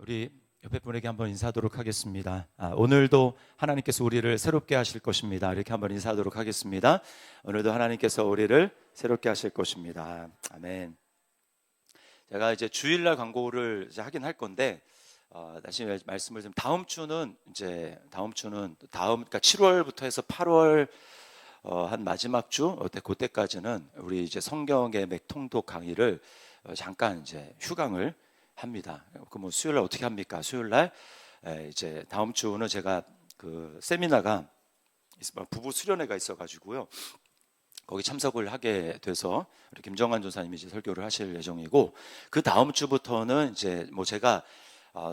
우리 옆에 분에게 한번 인사하도록 하겠습니다. 오늘도 하나님께서 우리를 새롭게 하실 것입니다. 이렇게 한번 인사하도록 하겠습니다. 오늘도 하나님께서 우리를 새롭게 하실 것입니다. 아멘. 제가 이제 주일날 광고를 이제 하긴 할 건데, 다시 말씀을 좀 다음 주는 그러니까 7월부터 해서 8월 한 마지막 주 그때까지는 우리 이제 성경의 맥통독 강의를 잠깐 이제 휴강을 합니다. 그 뭐 수요일 날 어떻게 합니까? 수요일 날 이제 다음 주는 제가 그 세미나가 부부 수련회가 있어가지고요. 거기 참석을 하게 돼서 우리 김정환 전사님이 이제 설교를 하실 예정이고, 그 다음 주부터는 이제 뭐 제가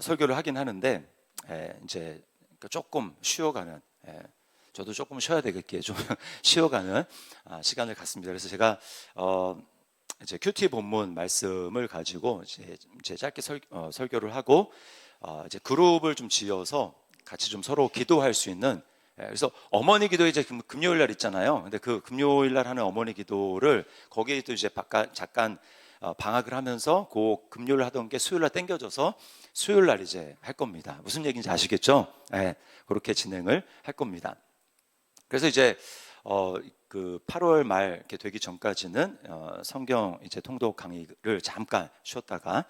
설교를 하긴 하는데 이제 조금 쉬어가는, 저도 조금 쉬어야 되겠기에 좀 쉬어가는 시간을 갖습니다. 그래서 제가 이제 큐티 본문 말씀을 가지고 이제 짧게 설교를 하고 이제 그룹을 좀 지어서 같이 좀 서로 기도할 수 있는, 그래서 어머니 기도 이제 금요일 날 있잖아요. 근데 그 금요일 날 하는 어머니 기도를 거기에 또 이제 잠깐 방학을 하면서 그 금요일 하던 게 수요일 날 땡겨져서 수요일 날 이제 할 겁니다. 무슨 얘기인지 아시겠죠? 그렇게 진행을 할 겁니다. 그래서 이제 그 8월 말 이렇게 되기 전까지는 성경 이제 통독 강의를 잠깐 쉬었다가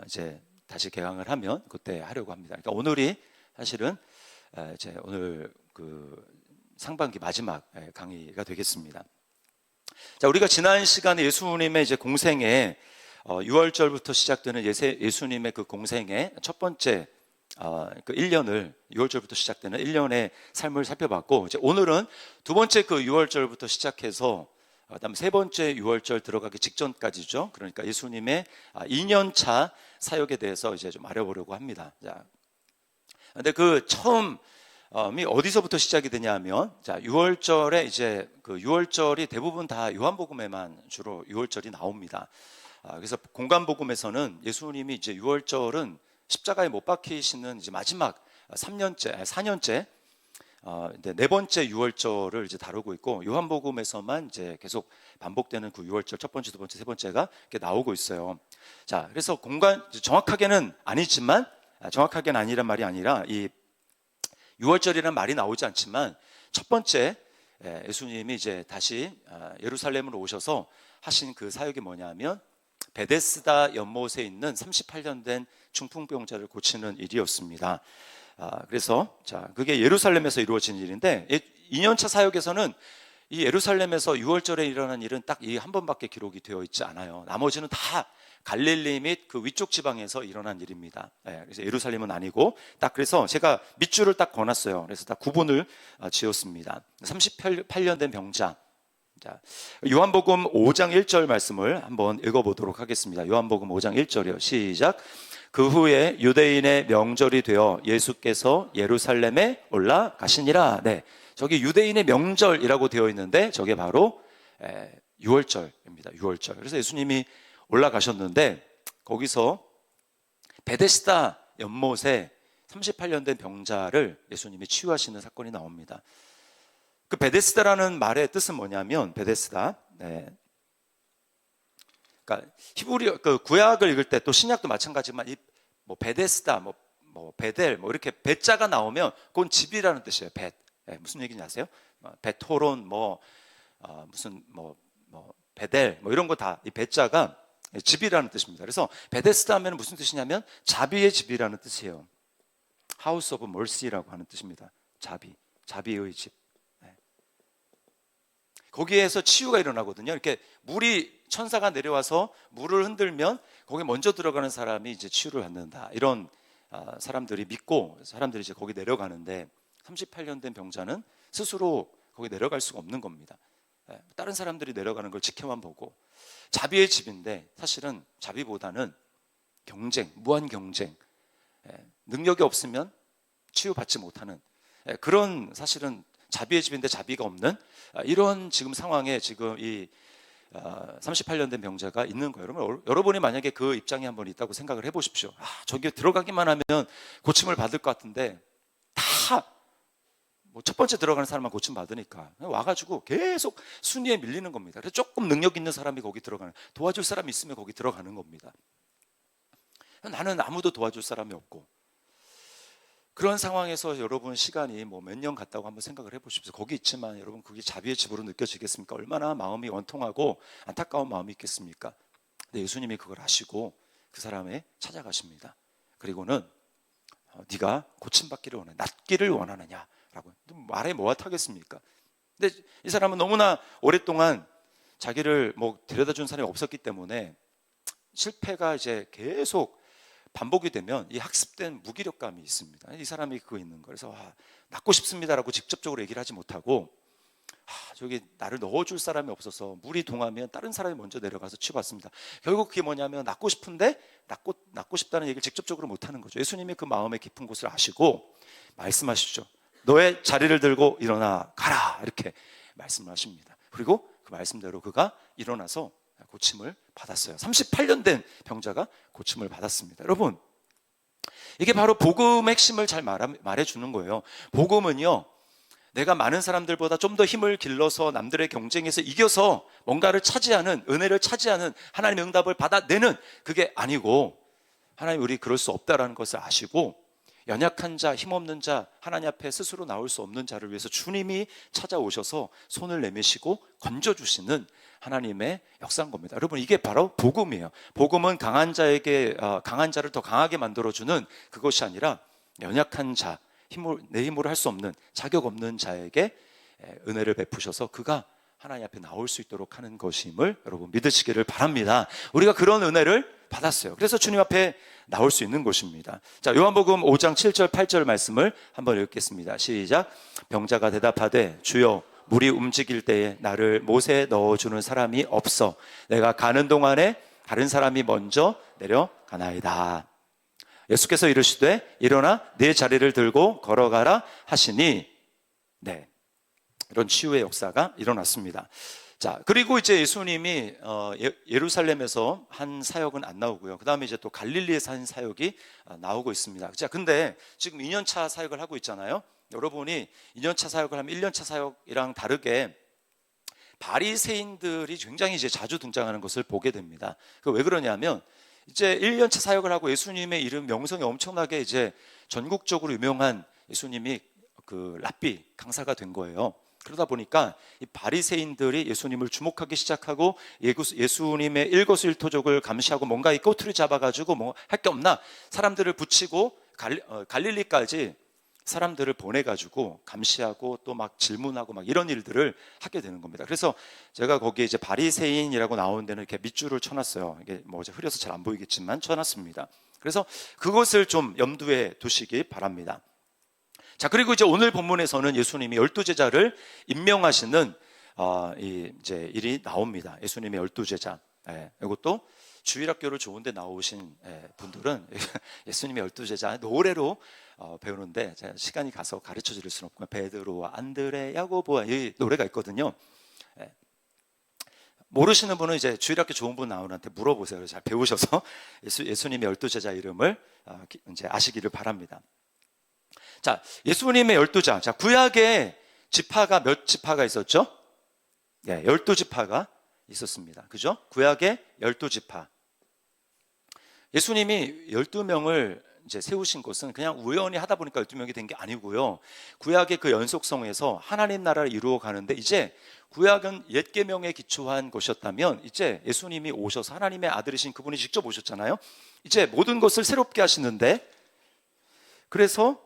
이제 다시 개강을 하면 그때 하려고 합니다. 그러니까 오늘이 사실은 이제 오늘 그 상반기 마지막 강의가 되겠습니다. 자, 우리가 지난 시간에 예수님의 이제 공생에 6월절부터 시작되는 예수님의 그 공생의 첫 번째 그 1년을 6월절부터 시작되는 1년의 삶을 살펴봤고, 이제 오늘은 두 번째 그 6월절부터 시작해서 그다음 세 번째 6월절 들어가기 직전까지죠. 그러니까 예수님의 2년차 사역에 대해서 이제 좀 알아보려고 합니다. 자, 근데 그 처음이 어디서부터 시작이 되냐면, 자, 6월절에 이제 그 6월절이 대부분 다 요한복음에만 주로 6월절이 나옵니다. 그래서 공관복음에서는 예수님이 이제 6월절은 십자가에 못 박히시는 이제 마지막 4년째 네 번째 6월절을 이제 다루고 있고, 요한복음에서만 이제 계속 반복되는 그 6월절 첫 번째, 두 번째, 세 번째가 이렇게 나오고 있어요. 자, 그래서 정확하게는 아니지만, 정확하게는 아니란 말이 아니라 이 6월절이라는 말이 나오지 않지만, 첫 번째 예수님이 이제 다시 예루살렘으로 오셔서 하신 그 사역이 뭐냐면 베데스다 연못에 있는 38년 된 중풍병자를 고치는 일이었습니다. 그래서 자, 그게 예루살렘에서 이루어진 일인데, 2년차 사역에서는 이 예루살렘에서 6월절에 일어난 일은 딱 이 한 번밖에 기록이 되어 있지 않아요. 나머지는 다 갈릴리 및 그 위쪽 지방에서 일어난 일입니다. 그래서 예루살렘은 아니고, 딱 그래서 제가 밑줄을 딱 그어놨어요. 그래서 딱 구분을 지었습니다. 38년 된 병자. 자, 요한복음 5장 1절 말씀을 한번 읽어보도록 하겠습니다. 요한복음 5장 1절이요. 시작. 그 후에 유대인의 명절이 되어 예수께서 예루살렘에 올라가시니라. 네, 저기 유대인의 명절이라고 되어 있는데 저게 바로 6월절입니다. 6월절. 그래서 예수님이 올라가셨는데 거기서 베데스다 연못에 38년 된 병자를 예수님이 치유하시는 사건이 나옵니다. 그 베데스다라는 말의 뜻은 뭐냐면, 베데스다, 그러니까 히브리 그 구약을 읽을 때 또 신약도 마찬가지지만 이 뭐 베데스다, 뭐 베델, 뭐 이렇게 베자가 나오면 그건 집이라는 뜻이에요. 벳. 무슨 얘기인지 아세요? 베토론, 무슨 베델, 뭐 이런 거 다 이 베자가 집이라는 뜻입니다. 그래서 베데스다 하면 무슨 뜻이냐면 자비의 집이라는 뜻이에요. House of Mercy라고 하는 뜻입니다. 자비의 집. 거기에서 치유가 일어나거든요. 이렇게 물이 천사가 내려와서 물을 흔들면 거기 먼저 들어가는 사람이 이제 치유를 받는다. 이런 사람들이 믿고 사람들이 이제 거기 내려가는데, 38년 된 병자는 스스로 거기 내려갈 수가 없는 겁니다. 다른 사람들이 내려가는 걸 지켜만 보고, 자비의 집인데 사실은 자비보다는 경쟁, 무한 경쟁, 능력이 없으면 치유받지 못하는 그런, 사실은 자비의 집인데 자비가 없는 이런 지금 상황에 지금 이 38년 된 병자가 있는 거예요. 여러분이 만약에 그 입장에 한번 있다고 생각을 해보십시오. 저기 들어가기만 하면 고침을 받을 것 같은데 다 뭐 첫 번째 들어가는 사람만 고침 받으니까 와가지고 계속 순위에 밀리는 겁니다. 그래서 조금 능력 있는 사람이 거기 들어가는, 도와줄 사람이 있으면 거기 들어가는 겁니다. 나는 아무도 도와줄 사람이 없고, 그런 상황에서 여러분 시간이 뭐 몇 년 갔다고 한번 생각을 해보십시오. 거기 있지만 여러분 그게 자비의 집으로 느껴지겠습니까? 얼마나 마음이 원통하고 안타까운 마음이 있겠습니까? 근데 예수님이 그걸 아시고 그 사람에 찾아가십니다. 그리고는 네가 고침받기를 원해, 낫기를 원하느냐라고. 말해 뭐가 타겠습니까? 근데 이 사람은 너무나 오랫동안 자기를 뭐 데려다 준 사람이 없었기 때문에 실패가 이제 계속 반복이 되면 이 학습된 무기력감이 있습니다. 이 사람이 그거 있는 거예요. 그래서 낫고 싶습니다라고 직접적으로 얘기를 하지 못하고, 저기 나를 넣어줄 사람이 없어서 물이 동하면 다른 사람이 먼저 내려가서 치워봤습니다. 결국 그게 뭐냐면 낫고 싶은데 낫고 싶다는 얘기를 직접적으로 못하는 거죠. 예수님이 그 마음의 깊은 곳을 아시고 말씀하시죠. 너의 자리를 들고 일어나 가라, 이렇게 말씀을 하십니다. 그리고 그 말씀대로 그가 일어나서 고침을 받았어요. 38년 된 병자가 고침을 받았습니다. 여러분, 이게 바로 복음의 핵심을 잘 말해주는 거예요. 복음은요, 내가 많은 사람들보다 좀 더 힘을 길러서 남들의 경쟁에서 이겨서 뭔가를 차지하는, 은혜를 차지하는, 하나님의 응답을 받아내는 그게 아니고, 하나님 우리 그럴 수 없다라는 것을 아시고, 연약한 자, 힘없는 자, 하나님 앞에 스스로 나올 수 없는 자를 위해서 주님이 찾아오셔서 손을 내미시고 건져주시는 하나님의 역사인 겁니다. 여러분, 이게 바로 복음이에요. 복음은 강한 자에게, 강한 자를 더 강하게 만들어주는 그것이 아니라 연약한 자, 내 힘으로 할 수 없는, 자격 없는 자에게 은혜를 베푸셔서 그가 하나님 앞에 나올 수 있도록 하는 것임을 여러분 믿으시기를 바랍니다. 우리가 그런 은혜를 받았어요. 그래서 주님 앞에 나올 수 있는 것입니다. 자, 요한복음 5장 7절 8절 말씀을 한번 읽겠습니다. 시작. 병자가 대답하되 주여, 물이 움직일 때에 나를 못에 넣어주는 사람이 없어 내가 가는 동안에 다른 사람이 먼저 내려가나이다. 예수께서 이르시되 일어나 네 자리를 들고 걸어가라 하시니, 네, 이런 치유의 역사가 일어났습니다. 자, 그리고 이제 예수님이 예루살렘에서 한 사역은 안 나오고요. 그 다음에 이제 또 갈릴리에서 한 사역이 나오고 있습니다. 자, 근데 지금 2년차 사역을 하고 있잖아요. 여러분이 2년차 사역을 하면 1년차 사역이랑 다르게 바리새인들이 굉장히 이제 자주 등장하는 것을 보게 됩니다. 그 왜 그러냐면 이제 1년차 사역을 하고 예수님의 이름 명성이 엄청나게 이제 전국적으로 유명한 예수님이 그 랍비 강사가 된 거예요. 그러다 보니까 이 바리새인들이 예수님을 주목하기 시작하고 예수님의 일거수일투족을 감시하고 뭔가 이 꼬투리 잡아가지고 뭐 할 게 없나 사람들을 붙이고 갈릴리까지 사람들을 보내가지고 감시하고 또 막 질문하고 막 이런 일들을 하게 되는 겁니다. 그래서 제가 거기에 이제 바리새인이라고 나오는 데는 이렇게 밑줄을 쳐놨어요. 이게 뭐 흐려서 잘 안 보이겠지만 쳐놨습니다. 그래서 그것을 좀 염두에 두시기 바랍니다. 자, 그리고 이제 오늘 본문에서는 예수님이 12제자를 임명하시는 이제 일이 나옵니다. 예수님의 12제자. 이것도 주일학교를 좋은데 나오신 분들은 예수님의 12제자 노래로 배우는데 제가 시간이 가서 가르쳐 드릴 수는 없고, 베드로와 안드레, 야고보와 이 노래가 있거든요. 모르시는 분은 이제 주일학교 좋은 분 나오는한테 물어보세요. 잘 배우셔서 예수님의 12제자 이름을 이제 아시기를 바랍니다. 자, 예수님의 12자. 자, 구약에 지파가 몇 지파가 있었죠? 12지파가 있었습니다. 그죠? 구약에 12지파. 예수님이 12명을 이제 세우신 것은 그냥 우연히 하다 보니까 12명이 된 게 아니고요. 구약의 그 연속성에서 하나님 나라를 이루어 가는데, 이제 구약은 옛 계명에 기초한 것이었다면 이제 예수님이 오셔서 하나님의 아들이신 그분이 직접 오셨잖아요. 이제 모든 것을 새롭게 하시는데, 그래서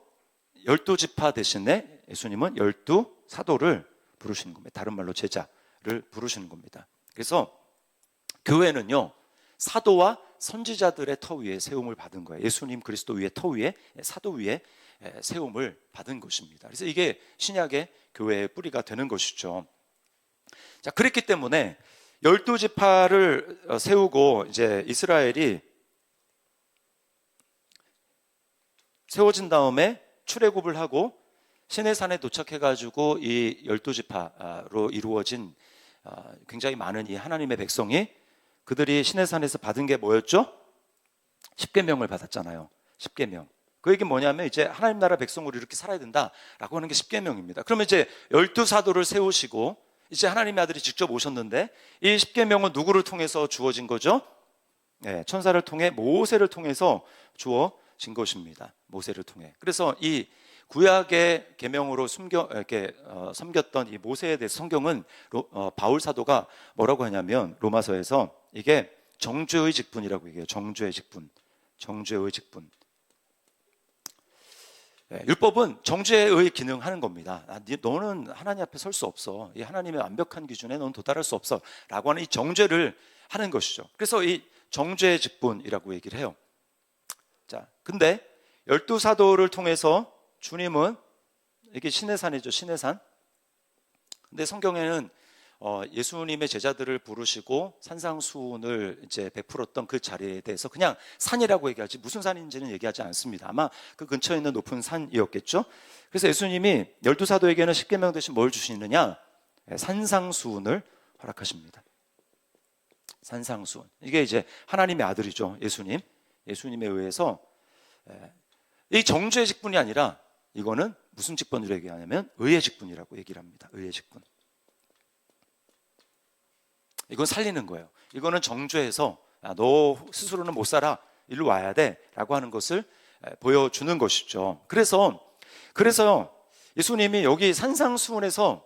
12지파 대신에 예수님은 12사도를 부르시는 겁니다. 다른 말로 제자를 부르시는 겁니다. 그래서 교회는요, 사도와 선지자들의 터 위에 세움을 받은 거예요. 예수님 그리스도 위에 터 위에, 사도 위에 세움을 받은 것입니다. 그래서 이게 신약의 교회의 뿌리가 되는 것이죠. 자, 그랬기 때문에 12지파를 세우고 이제 이스라엘이 세워진 다음에 출애굽을 하고 시내산에 도착해가지고 이 12지파로 이루어진 굉장히 많은 이 하나님의 백성이, 그들이 시내산에서 받은 게 뭐였죠? 십계명을 받았잖아요. 십계명. 그 얘기는 뭐냐면 이제 하나님 나라 백성으로 이렇게 살아야 된다라고 하는 게 십계명입니다. 그러면 이제 12사도를 세우시고 이제 하나님의 아들이 직접 오셨는데, 이 십계명은 누구를 통해서 주어진 거죠? 천사를 통해 모세를 통해서 주어진 것입니다. 모세를 통해. 그래서 이 구약의 계명으로 섬겼던 이 모세에 대해서 성경은 바울 사도가 뭐라고 하냐면 로마서에서 이게 정죄의 직분이라고 얘기해요. 정죄의 직분. 정죄의 직분. 율법은 정죄의 기능하는 겁니다. 너는 하나님 앞에 설 수 없어. 이 하나님의 완벽한 기준에 너는 도달할 수 없어. 라고 하는 이 정죄를 하는 것이죠. 그래서 이 정죄의 직분이라고 얘기를 해요. 자, 근데 12사도를 통해서 주님은, 이게 시내산이죠, 시내산. 근데 성경에는 예수님의 제자들을 부르시고 산상수훈을 이제 베풀었던 그 자리에 대해서 그냥 산이라고 얘기하지 무슨 산인지는 얘기하지 않습니다. 아마 그 근처에 있는 높은 산이었겠죠. 그래서 예수님이 12사도에게는 십계명 대신 뭘 주시느냐? 산상수훈을 허락하십니다. 산상수훈. 이게 이제 하나님의 아들이죠. 예수님에 의해서 이 정죄의 직분이 아니라 이거는 무슨 직분이라고 얘기하냐면 의의 직분이라고 얘기를 합니다. 의의 직분. 이건 살리는 거예요. 이거는 정죄해서 너 스스로는 못 살아. 일로 와야 돼. 라고 하는 것을 보여주는 것이죠. 그래서 예수님이 여기 산상수훈에서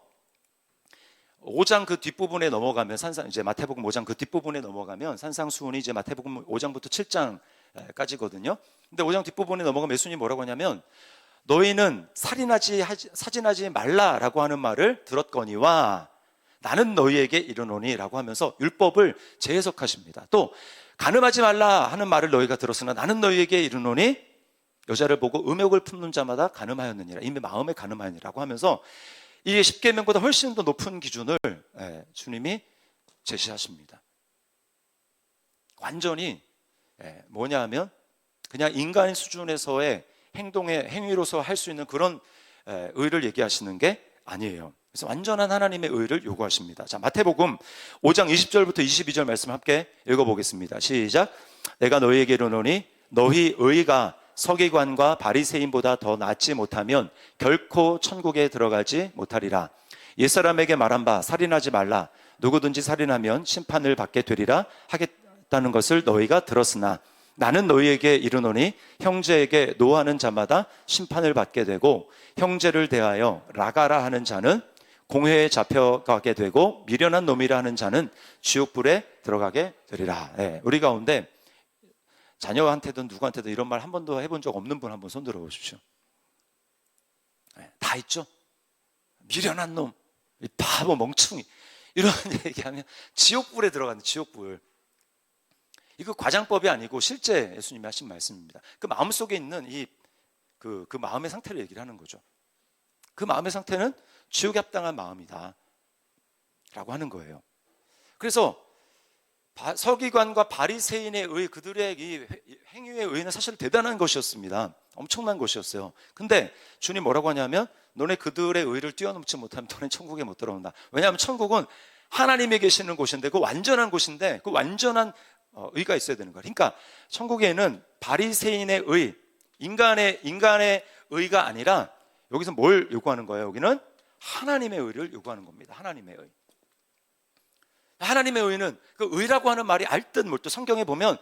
5장 그 뒷부분에 넘어가면 이제 마태복음 5장 그 뒷부분에 넘어가면 산상수훈이 이제 마태복음 5장부터 7장까지거든요. 근데 5장 뒷부분에 넘어가면 예수님이 뭐라고 하냐면 너희는 사진하지 말라라고 하는 말을 들었거니와 나는 너희에게 이르노니 라고 하면서 율법을 재해석하십니다. 또 간음하지 말라 하는 말을 너희가 들었으나 나는 너희에게 이르노니 여자를 보고 음욕을 품는 자마다 간음하였느니라. 이미 마음에 간음하였느니라고 하면서 이 십계명보다 훨씬 더 높은 기준을 주님이 제시하십니다. 완전히 뭐냐 하면 그냥 인간의 수준에서의 행위로서 할 수 있는 그런 의를 얘기하시는 게 아니에요. 그래서 완전한 하나님의 의를 요구하십니다. 자, 마태복음 5장 20절부터 22절 말씀 함께 읽어보겠습니다. 시작. 내가 너희에게 이르노니 너희 의가 서기관과 바리새인보다 더 낫지 못하면 결코 천국에 들어가지 못하리라. 옛사람에게 말한 바 살인하지 말라. 누구든지 살인하면 심판을 받게 되리라 하겠다는 것을 너희가 들었으나 나는 너희에게 이르노니 형제에게 노하는 자마다 심판을 받게 되고 형제를 대하여 라가라 하는 자는 공회에 잡혀가게 되고 미련한 놈이라 하는 자는 지옥불에 들어가게 되리라. 우리 가운데 자녀한테든 누구한테든 이런 말 한 번도 해본 적 없는 분 한번 손 들어 보십시오. 다 있죠. 미련한 놈, 바보 멍충이 이런 얘기하면 지옥불에 들어가는 지옥불. 이거 과장법이 아니고 실제 예수님이 하신 말씀입니다. 그 마음속에 있는 그 마음의 상태를 얘기를 하는 거죠. 그 마음의 상태는 지옥에 합당한 마음이다 라고 하는 거예요. 그래서 서기관과 바리새인의 의, 그들의 이 행위의 의는 사실 대단한 것이었습니다. 엄청난 것이었어요. 근데 주님 뭐라고 하냐면 너네 그들의 의를 뛰어넘지 못하면 너네 천국에 못 들어온다. 왜냐하면 천국은 하나님이 계시는 곳인데 그 완전한 곳인데 그 완전한 의가 있어야 되는 거예요. 그러니까 천국에는 바리새인의 의, 인간의 의가 아니라 여기서 뭘 요구하는 거예요? 여기는 하나님의 의를 요구하는 겁니다. 하나님의 의. 하나님의 의는 그 의라고 하는 말이 알듯 몰듯 성경에 보면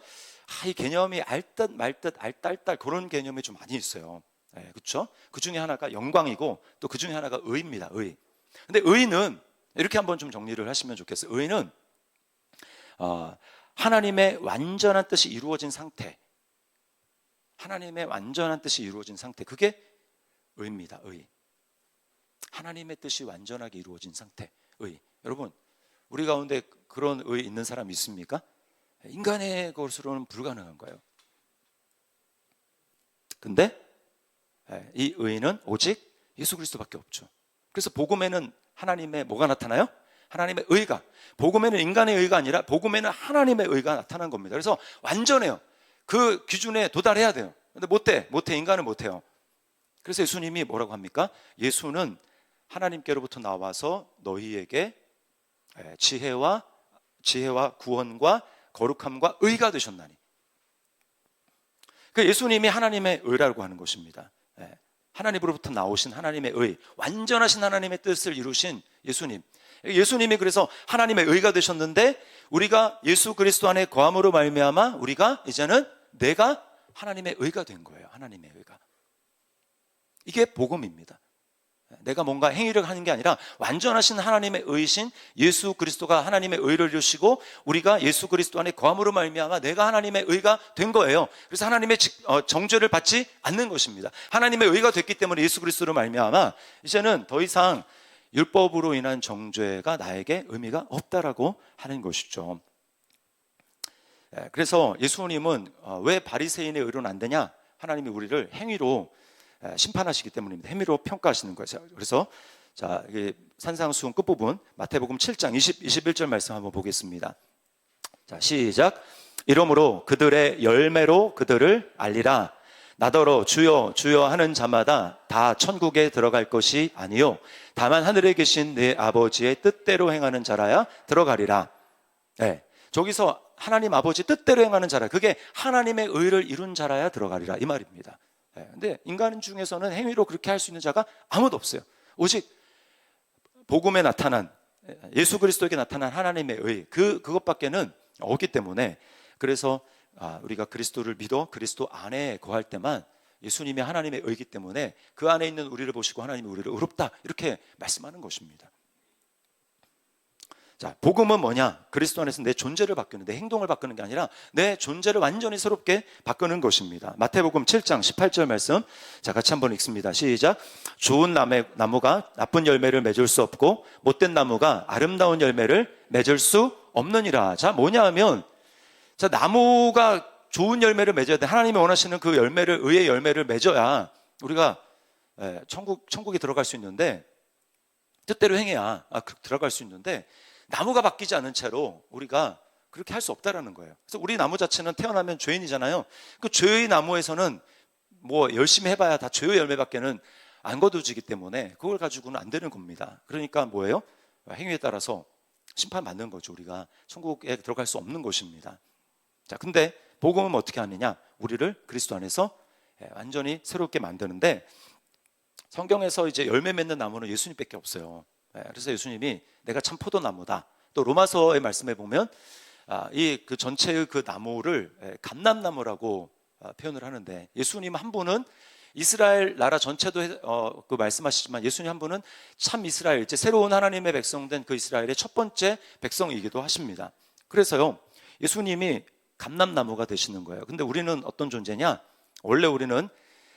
이 개념이 알듯 말듯 알딸딸 그런 개념이 좀 많이 있어요. 그렇죠? 그 중에 하나가 영광이고 또 그 중에 하나가 의입니다. 의. 근데 의는 이렇게 한번 좀 정리를 하시면 좋겠어요. 의는 하나님의 완전한 뜻이 이루어진 상태. 하나님의 완전한 뜻이 이루어진 상태. 그게 의입니다. 의. 하나님의 뜻이 완전하게 이루어진 상태. 의. 여러분, 우리 가운데 그런 의 있는 사람 있습니까? 인간의 것으로는 불가능한 거예요. 근데 이 의는 오직 예수 그리스도밖에 없죠. 그래서 복음에는 하나님의 뭐가 나타나요? 하나님의 의가. 복음에는 인간의 의가 아니라 복음에는 하나님의 의가 나타난 겁니다. 그래서 완전해요. 그 기준에 도달해야 돼요. 근데 못해. 인간은 못해요. 그래서 예수님이 뭐라고 합니까? 예수는 하나님께로부터 나와서 너희에게 지혜와 구원과 거룩함과 의가 되셨나니. 그 예수님이 하나님의 의라고 하는 것입니다. 하나님으로부터 나오신 하나님의 의, 완전하신 하나님의 뜻을 이루신 예수님. 예수님이 그래서 하나님의 의가 되셨는데 우리가 예수 그리스도 안에 거함으로 말미암아 우리가 이제는 내가 하나님의 의가 된 거예요. 하나님의 의가. 이게 복음입니다. 내가 뭔가 행위를 하는 게 아니라 완전하신 하나님의 의신 예수 그리스도가 하나님의 의를 이루시고 우리가 예수 그리스도 안에 거함으로 말미암아 내가 하나님의 의가 된 거예요. 그래서 하나님의 정죄를 받지 않는 것입니다. 하나님의 의가 됐기 때문에 예수 그리스도로 말미암아 이제는 더 이상 율법으로 인한 정죄가 나에게 의미가 없다라고 하는 것이죠. 그래서 예수님은 왜 바리새인의 의로는 안 되냐? 하나님이 우리를 행위로 심판하시기 때문입니다. 행위로 평가하시는 거죠. 그래서 자, 산상수훈 끝부분 마태복음 7장 21절 말씀 한번 보겠습니다. 자, 시작. 이러므로 그들의 열매로 그들을 알리라. 나더러 주여 주여 하는 자마다 다 천국에 들어갈 것이 아니요 다만 하늘에 계신 내 아버지의 뜻대로 행하는 자라야 들어가리라. 네, 저기서 하나님 아버지 뜻대로 행하는 자라, 그게 하나님의 의를 이룬 자라야 들어가리라 이 말입니다. 근데 인간 중에서는 행위로 그렇게 할 수 있는 자가 아무도 없어요. 오직 복음에 나타난 예수 그리스도에게 나타난 하나님의 의, 그것밖에는 없기 때문에, 그래서 우리가 그리스도를 믿어 그리스도 안에 거할 때만 예수님이 하나님의 의이기 때문에 그 안에 있는 우리를 보시고 하나님이 우리를 의롭다 이렇게 말씀하는 것입니다. 자, 복음은 뭐냐? 그리스도 안에서 내 존재를 바꾸는, 내 행동을 바꾸는 게 아니라 내 존재를 완전히 새롭게 바꾸는 것입니다. 마태복음 7장 18절 말씀, 자, 같이 한번 읽습니다. 시작. 좋은 나무가 나쁜 열매를 맺을 수 없고 못된 나무가 아름다운 열매를 맺을 수 없느니라. 자, 뭐냐 하면, 자, 나무가 좋은 열매를 맺어야 돼. 하나님이 원하시는 그 열매를, 의의 열매를 맺어야 우리가 천국에 들어갈 수 있는데, 뜻대로 행해야 들어갈 수 있는데, 나무가 바뀌지 않은 채로 우리가 그렇게 할 수 없다라는 거예요. 그래서 우리 나무 자체는 태어나면 죄인이잖아요. 그 죄의 나무에서는 뭐 열심히 해봐야 다 죄의 열매밖에는 안 거두지기 때문에 그걸 가지고는 안 되는 겁니다. 그러니까 뭐예요? 행위에 따라서 심판받는 거죠. 우리가 천국에 들어갈 수 없는 것입니다. 자, 근데 복음은 어떻게 하느냐? 우리를 그리스도 안에서 완전히 새롭게 만드는데, 성경에서 이제 열매 맺는 나무는 예수님밖에 없어요. 그래서 예수님이 내가 참 포도나무다. 또 로마서의 말씀에 보면 그 전체의 그 나무를 감람나무라고 표현을 하는데, 예수님 한 분은 이스라엘 나라 전체도 그 말씀하시지만 예수님 한 분은 참 이스라엘, 이제 새로운 하나님의 백성된 그 이스라엘의 첫 번째 백성이기도 하십니다. 그래서요, 예수님이 감람나무가 되시는 거예요. 근데 우리는 어떤 존재냐? 원래 우리는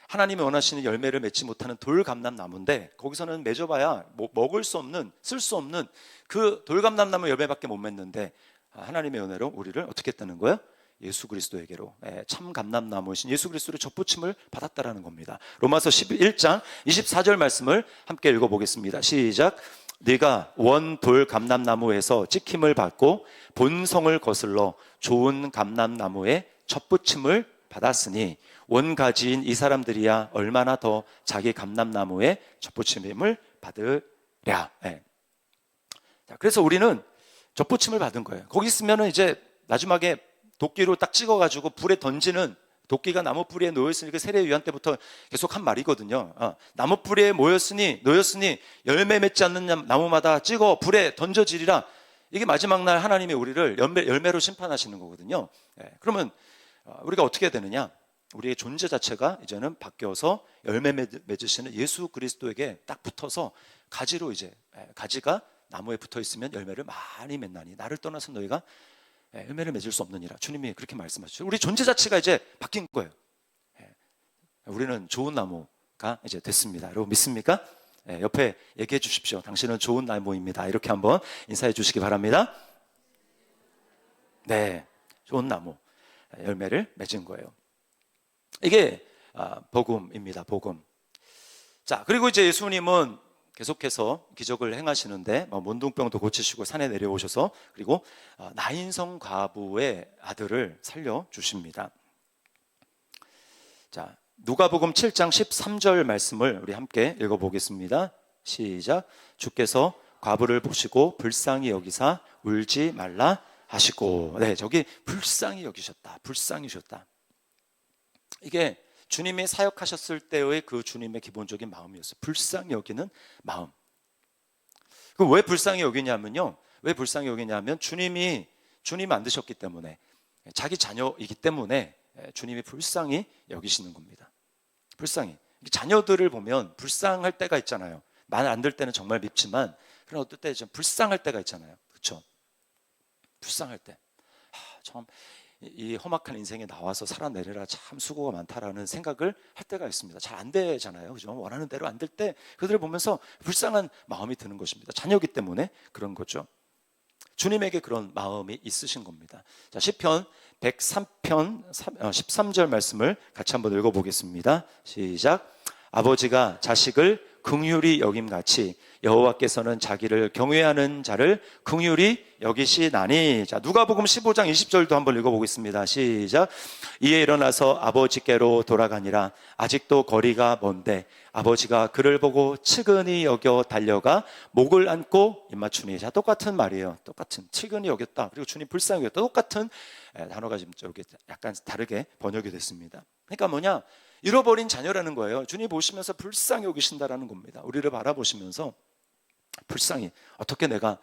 하나님이 원하시는 열매를 맺지 못하는 돌감람나무인데, 거기서는 맺어봐야 먹을 수 없는, 쓸 수 없는 그 돌감람나무 열매밖에 못 맺는데, 하나님의 은혜로 우리를 어떻게 했다는 거예요? 예수 그리스도에게로, 참 감람나무이신 예수 그리스도를 접붙임을 받았다라는 겁니다. 로마서 11장 24절 말씀을 함께 읽어보겠습니다. 시작. 네가 원 돌 감람나무에서 찍힘을 받고 본성을 거슬러 좋은 감람나무에 접붙임을 받았으니 원가지인 이 사람들이야 얼마나 더 자기 감람나무에 접붙임을 받으랴. 자, 그래서 우리는 접붙임을 받은 거예요. 거기 있으면은 이제 마지막에 도끼로 딱 찍어가지고 불에 던지는, 도끼가 나무 뿌리에 놓였으니 그 세례 요한 때부터 계속 한 말이거든요. 나무 뿌리에 놓였으니 열매 맺지 않는 나무마다 찍어 불에 던져지리라. 이게 마지막 날 하나님이 우리를 열매로 심판하시는 거거든요. 그러면 우리가 어떻게 해야 되느냐? 우리의 존재 자체가 이제는 바뀌어서 열매 맺으시는 예수 그리스도에게 딱 붙어서 가지로, 이제 가지가 나무에 붙어 있으면 열매를 많이 맺나니 나를 떠나서 너희가 열매를 맺을 수 없느니라. 주님이 그렇게 말씀하시죠. 우리 존재 자체가 이제 바뀐 거예요. 우리는 좋은 나무가 이제 됐습니다. 여러분 믿습니까? 옆에 얘기해 주십시오. 당신은 좋은 나무입니다. 이렇게 한번 인사해 주시기 바랍니다. 네, 좋은 나무, 열매를 맺은 거예요. 이게 복음입니다. 복음. 자, 그리고 이제 예수님은 계속해서 기적을 행하시는데, 문둥병도 고치시고 산에 내려오셔서, 그리고 나인성 과부의 아들을 살려주십니다. 자, 누가복음 7장 13절 말씀을 우리 함께 읽어보겠습니다. 시작. 주께서 과부를 보시고 불쌍히 여기사 울지 말라 하시고. 네, 저기 불쌍히 여기셨다. 불쌍히 여기셨다. 이게 주님이 사역하셨을 때의 그 주님의 기본적인 마음이었어요. 불쌍히 여기는 마음. 그 왜 불쌍히 여기냐면요. 왜 불쌍히 여기냐면 주님이 만드셨기 때문에, 자기 자녀이기 때문에 주님이 불쌍히 여기시는 겁니다. 불쌍히. 자녀들을 보면 불쌍할 때가 있잖아요. 말 안 들 때는 정말 밉지만, 그런 어떨 때 좀 불쌍할 때가 있잖아요. 그렇죠? 불쌍할 때, 참 이 험악한 인생에 나와서 살아내려라, 참 수고가 많다라는 생각을 할 때가 있습니다. 잘 안 되잖아요. 그죠? 원하는 대로 안 될 때 그들을 보면서 불쌍한 마음이 드는 것입니다. 자녀이기 때문에 그런 거죠. 주님에게 그런 마음이 있으신 겁니다. 자, 시편 103편 13절 말씀을 같이 한번 읽어보겠습니다. 시작. 아버지가 자식을 긍휼히 여김같이 여호와께서는 자기를 경외하는 자를 긍휼히 여기시나니. 자, 누가복음 15장 20절도 한번 읽어보겠습니다. 시작. 이에 일어나서 아버지께로 돌아가니라. 아직도 거리가 먼데 아버지가 그를 보고 측은히 여겨 달려가 목을 안고 입맞추니. 자, 똑같은 말이에요. 똑같은, 측은히 여겼다, 그리고 주님 불쌍히 여겼다, 똑같은 단어가 지금 저기 약간 다르게 번역이 됐습니다. 그러니까 뭐냐, 잃어버린 자녀라는 거예요. 주님 보시면서 불쌍히 여기신다라는 겁니다. 우리를 바라보시면서 불쌍히, 어떻게 내가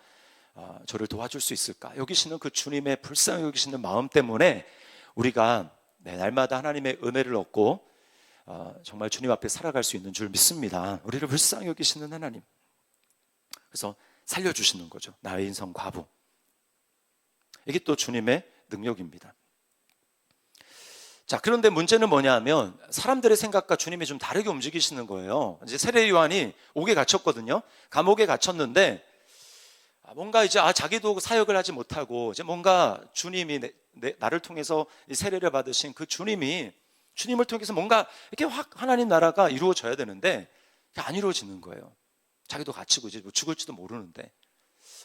저를 도와줄 수 있을까 여기시는 그 주님의 불쌍히 여기시는 마음 때문에 우리가 날마다 하나님의 은혜를 얻고 정말 주님 앞에 살아갈 수 있는 줄 믿습니다. 우리를 불쌍히 여기시는 하나님, 그래서 살려주시는 거죠. 나의 인성 과부. 이게 또 주님의 능력입니다. 자, 그런데 문제는 뭐냐 하면 사람들의 생각과 주님이 좀 다르게 움직이시는 거예요. 이제 세례 요한이 옥에 갇혔거든요. 감옥에 갇혔는데 뭔가 이제 자기도 사역을 하지 못하고 이제 뭔가 주님이 나를 통해서 세례를 받으신 그 주님을 통해서 뭔가 이렇게 확 하나님 나라가 이루어져야 되는데 안 이루어지는 거예요. 자기도 갇히고 이제 뭐 죽을지도 모르는데